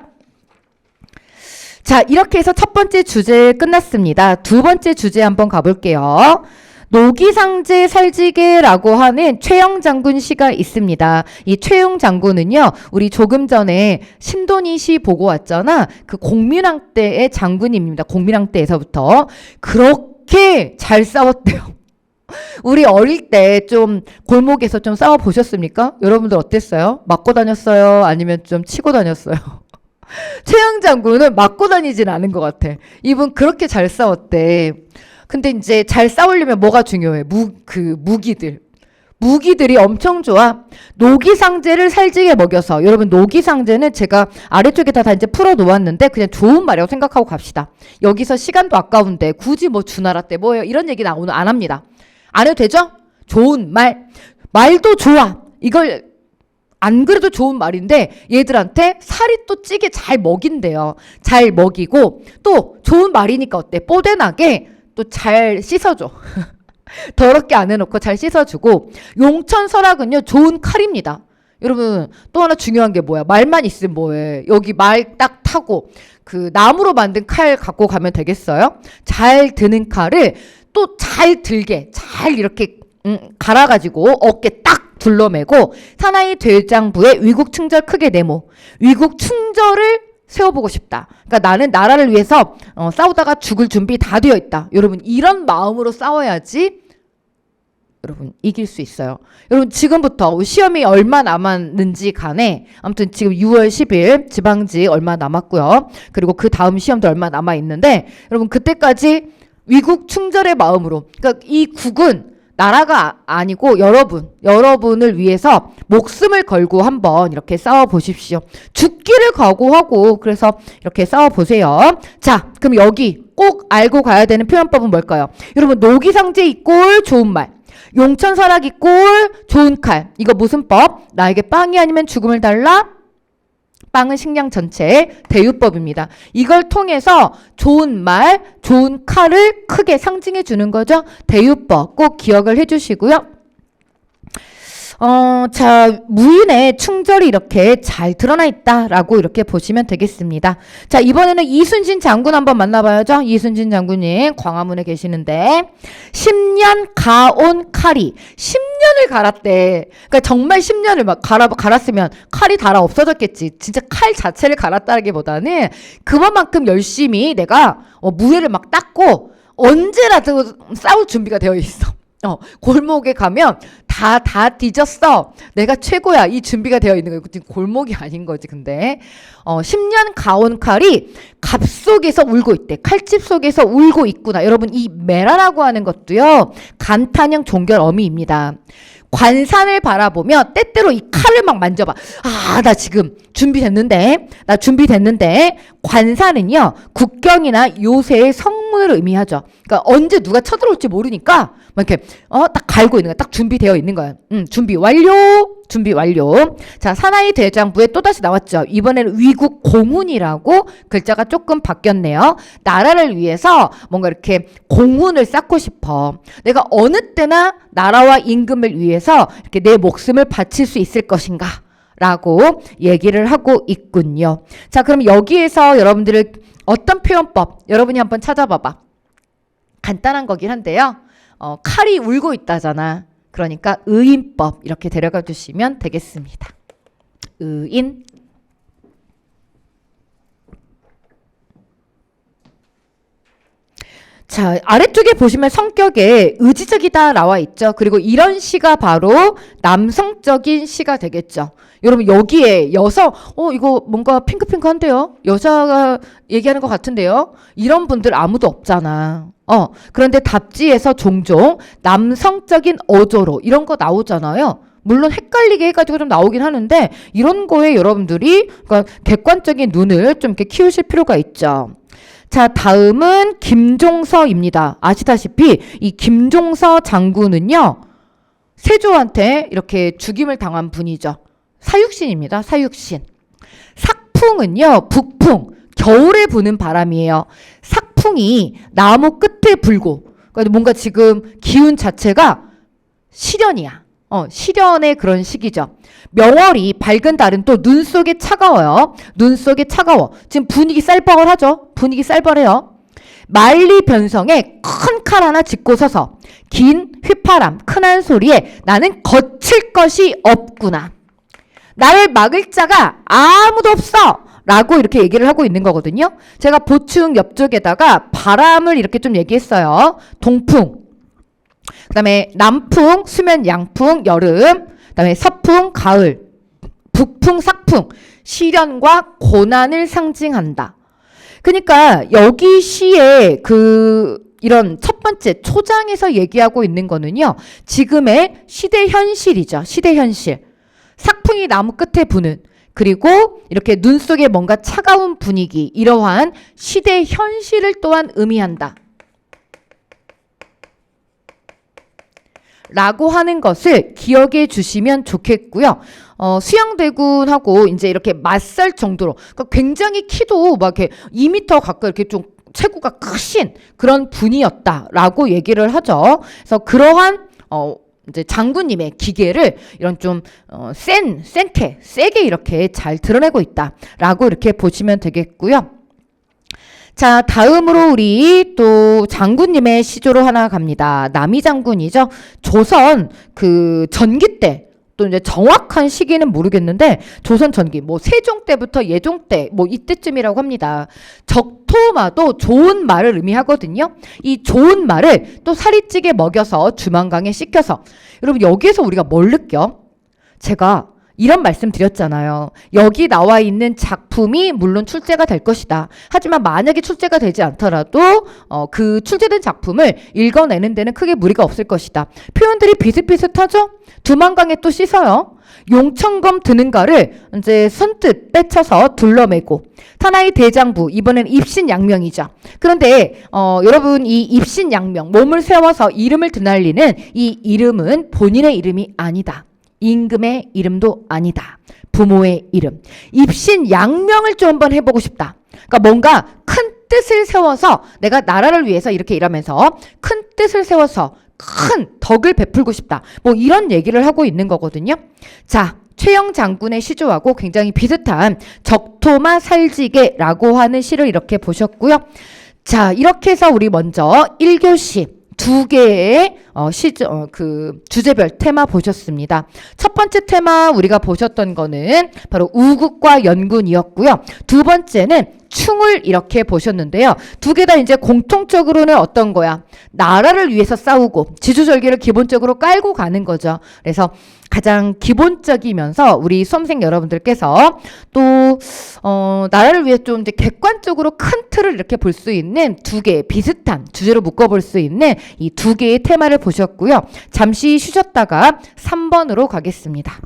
자, 이렇게 해서 첫 번째 주제 끝났습니다. 두 번째 주제 한번 가볼게요. 노기상제 살지계라고 하는 최영 장군 시가 있습니다. 이 최영 장군은요, 우리 조금 전에 신돈이 시 보고 왔잖아. 그 공민왕 때의 장군입니다. 공민왕 때에서부터 그렇게 잘 싸웠대요. 우리 어릴 때 좀 골목에서 좀 싸워 보셨습니까? 여러분들 어땠어요? 맞고 다녔어요? 아니면 좀 치고 다녔어요? 최영 장군은 맞고 다니진 않은 것 같아. 이분 그렇게 잘 싸웠대. 근데 이제 잘 싸우려면 뭐가 중요해? 무기들. 무기들이 엄청 좋아. 노기상제를 살찌게 먹여서. 여러분, 노기상제는 제가 아래쪽에다 다 이제 풀어 놓았는데 그냥 좋은 말이라고 생각하고 갑시다. 여기서 시간도 아까운데 굳이 뭐 주나라 때 뭐예요? 이런 얘기 나 오늘 안 합니다. 안 해도 되죠? 좋은 말. 말도 좋아. 이걸 안 그래도 좋은 말인데 얘들한테 살이 또 찌게 잘 먹인대요. 잘 먹이고 또 좋은 말이니까 어때? 뽀대나게 또 잘 씻어줘. 더럽게 안 해놓고 잘 씻어주고. 용천설악은요, 좋은 칼입니다. 여러분, 또 하나 중요한 게 뭐야? 말만 있으면 뭐해? 여기 말 딱 타고 그 나무로 만든 칼 갖고 가면 되겠어요? 잘 드는 칼을 또 잘 들게 잘 이렇게 갈아가지고 어깨 딱 둘러매고 사나이 대장부에 위국 충절 크게 네모. 위국 충절을 세워보고 싶다. 그러니까 나는 나라를 위해서 싸우다가 죽을 준비 다 되어 있다. 여러분, 이런 마음으로 싸워야지 여러분 이길 수 있어요. 여러분, 지금부터 시험이 얼마 남았는지 간에 아무튼 지금 6월 10일 지방지 얼마 남았고요. 그리고 그 다음 시험도 얼마 남아 있는데 여러분, 그때까지 위국 충절의 마음으로, 그러니까 이 국은 나라가 아니고 여러분을 위해서 목숨을 걸고 한번 이렇게 싸워 보십시오. 죽기를 각오하고 그래서 이렇게 싸워 보세요. 자, 그럼 여기 꼭 알고 가야 되는 표현법은 뭘까요? 여러분, 노기상제 이꼴 좋은 말, 용천설악 이꼴 좋은 칼. 이거 무슨 법? 나에게 빵이 아니면 죽음을 달라? 빵은 식량 전체의 대유법입니다. 이걸 통해서 좋은 말, 좋은 칼을 크게 상징해 주는 거죠. 대유법 꼭 기억을 해 주시고요. 자, 무인의 충절이 이렇게 잘 드러나 있다라고 이렇게 보시면 되겠습니다. 자, 이번에는 이순신 장군 한번 만나봐야죠. 이순신 장군님 광화문에 계시는데 10년 가온 칼이 10년을 갈았대. 그러니까 정말 10년을 막 갈았으면 칼이 달아 없어졌겠지. 진짜 칼 자체를 갈았다기보다는 그만큼 열심히 내가 무예를 막 닦고 언제라도 싸울 준비가 되어 있어. 골목에 가면 다 뒤졌어. 내가 최고야. 이 준비가 되어 있는 거예요. 지금 골목이 아닌 거지, 근데. 10년 가온 칼이 갑 속에서 울고 있대. 칼집 속에서 울고 있구나. 여러분, 이 메라라고 하는 것도요, 간탄형 종결 어미입니다. 관산을 바라보며 때때로 이 칼을 막 만져봐. 아, 나 지금 준비됐는데. 관산은요, 국경이나 요새의 성문을 의미하죠. 그러니까 언제 누가 쳐들어올지 모르니까 막 이렇게 딱 갈고 있는 거야. 딱 준비되어 있는 거야. 준비 완료. 자, 사나이 대장부에 또다시 나왔죠. 이번에는 위국 공훈이라고 글자가 조금 바뀌었네요. 나라를 위해서 뭔가 이렇게 공훈을 쌓고 싶어. 내가 어느 때나 나라와 임금을 위해서 이렇게 내 목숨을 바칠 수 있을 것인가 라고 얘기를 하고 있군요. 자, 그럼 여기에서 여러분들을 어떤 표현법 여러분이 한번 찾아봐봐. 간단한 거긴 한데요. 칼이 울고 있다잖아. 그러니까 의인법 이렇게 데려가 주시면 되겠습니다. 의인. 자, 아래쪽에 보시면 성격에 의지적이다 나와 있죠. 그리고 이런 시가 바로 남성적인 시가 되겠죠. 여러분 여기에 여성 이거 뭔가 핑크핑크한데요. 여자가 얘기하는 것 같은데요. 이런 분들 아무도 없잖아. 그런데 답지에서 종종 남성적인 어조로 이런 거 나오잖아요. 물론 헷갈리게 해가지고 좀 나오긴 하는데 이런 거에 여러분들이 그러니까 객관적인 눈을 좀 이렇게 키우실 필요가 있죠. 자, 다음은 김종서입니다. 아시다시피 이 김종서 장군은요, 세조한테 이렇게 죽임을 당한 분이죠. 사육신입니다. 사육신. 삭풍은요, 북풍, 겨울에 부는 바람이에요. 삭풍이 나무 끝에 불고, 그러니까 뭔가 지금 기운 자체가 실현이야. 실현의 그런 시기죠. 명월이 밝은 달은 또 눈 속에 차가워요. 눈 속에 차가워. 지금 분위기 쌀벌하죠. 분위기 쌀벌해요. 만리 변성에 큰 칼 하나 짚고 서서 긴 휘파람 큰한 소리에 나는 거칠 것이 없구나. 나를 막을 자가 아무도 없어. 라고 이렇게 얘기를 하고 있는 거거든요. 제가 보충 옆쪽에다가 바람을 이렇게 좀 얘기했어요. 동풍. 그 다음에 남풍, 수면 양풍, 여름, 그 다음에 서풍, 가을, 북풍, 삭풍, 시련과 고난을 상징한다. 그러니까 여기 시에 이런 첫 번째 초장에서 얘기하고 있는 거는요. 지금의 시대 현실이죠. 시대 현실. 삭풍이 나무 끝에 부는 그리고 이렇게 눈 속에 뭔가 차가운 분위기 이러한 시대 현실을 또한 의미한다. 라고 하는 것을 기억해 주시면 좋겠고요. 수양대군하고 이제 이렇게 맞설 정도로, 그러니까 굉장히 키도 막 이렇게 2m 가까이 이렇게 좀 체구가 크신 그런 분이었다라고 얘기를 하죠. 그래서 그러한, 이제 장군님의 기계를 이런 좀, 세게 이렇게 잘 드러내고 있다라고 이렇게 보시면 되겠고요. 자, 다음으로 우리 또 장군님의 시조로 하나 갑니다. 남이 장군이죠. 조선 전기 때, 또 이제 정확한 시기는 모르겠는데, 조선 전기, 세종 때부터 예종 때, 이때쯤이라고 합니다. 적토마도 좋은 말을 의미하거든요. 이 좋은 말을 또 사리찌개 먹여서 주만강에 씻겨서. 여러분, 여기에서 우리가 뭘 느껴? 제가 이런 말씀 드렸잖아요. 여기 나와 있는 작품이 물론 출제가 될 것이다. 하지만 만약에 출제가 되지 않더라도 그 출제된 작품을 읽어내는 데는 크게 무리가 없을 것이다. 표현들이 비슷비슷하죠? 두만강에 또 씻어요. 용천검 드는가를 이제 선뜻 빼쳐서 둘러매고 타나이 대장부 이번엔 입신양명이죠. 그런데 여러분 이 입신양명 몸을 세워서 이름을 드날리는 이 이름은 본인의 이름이 아니다. 임금의 이름도 아니다. 부모의 이름. 입신양명을 좀 한번 해보고 싶다. 그러니까 뭔가 큰 뜻을 세워서 내가 나라를 위해서 이렇게 일하면서 큰 뜻을 세워서 큰 덕을 베풀고 싶다. 이런 얘기를 하고 있는 거거든요. 자, 최영 장군의 시조하고 굉장히 비슷한 적토마 살지게라고 하는 시를 이렇게 보셨고요. 자, 이렇게 해서 우리 먼저 1교시 두 개의 주제별 테마 보셨습니다. 첫 번째 테마 우리가 보셨던 거는 바로 우국과 연군이었고요. 두 번째는 충을 이렇게 보셨는데요. 두 개 다 이제 공통적으로는 어떤 거야? 나라를 위해서 싸우고 지주절기를 기본적으로 깔고 가는 거죠. 그래서 가장 기본적이면서 우리 수험생 여러분들께서 또 나라를 위해 좀 이제 객관적으로 큰 틀을 이렇게 볼 수 있는 두 개 비슷한 주제로 묶어볼 수 있는 이 두 개의 테마를 보셨고요. 잠시 쉬셨다가 3번으로 가겠습니다.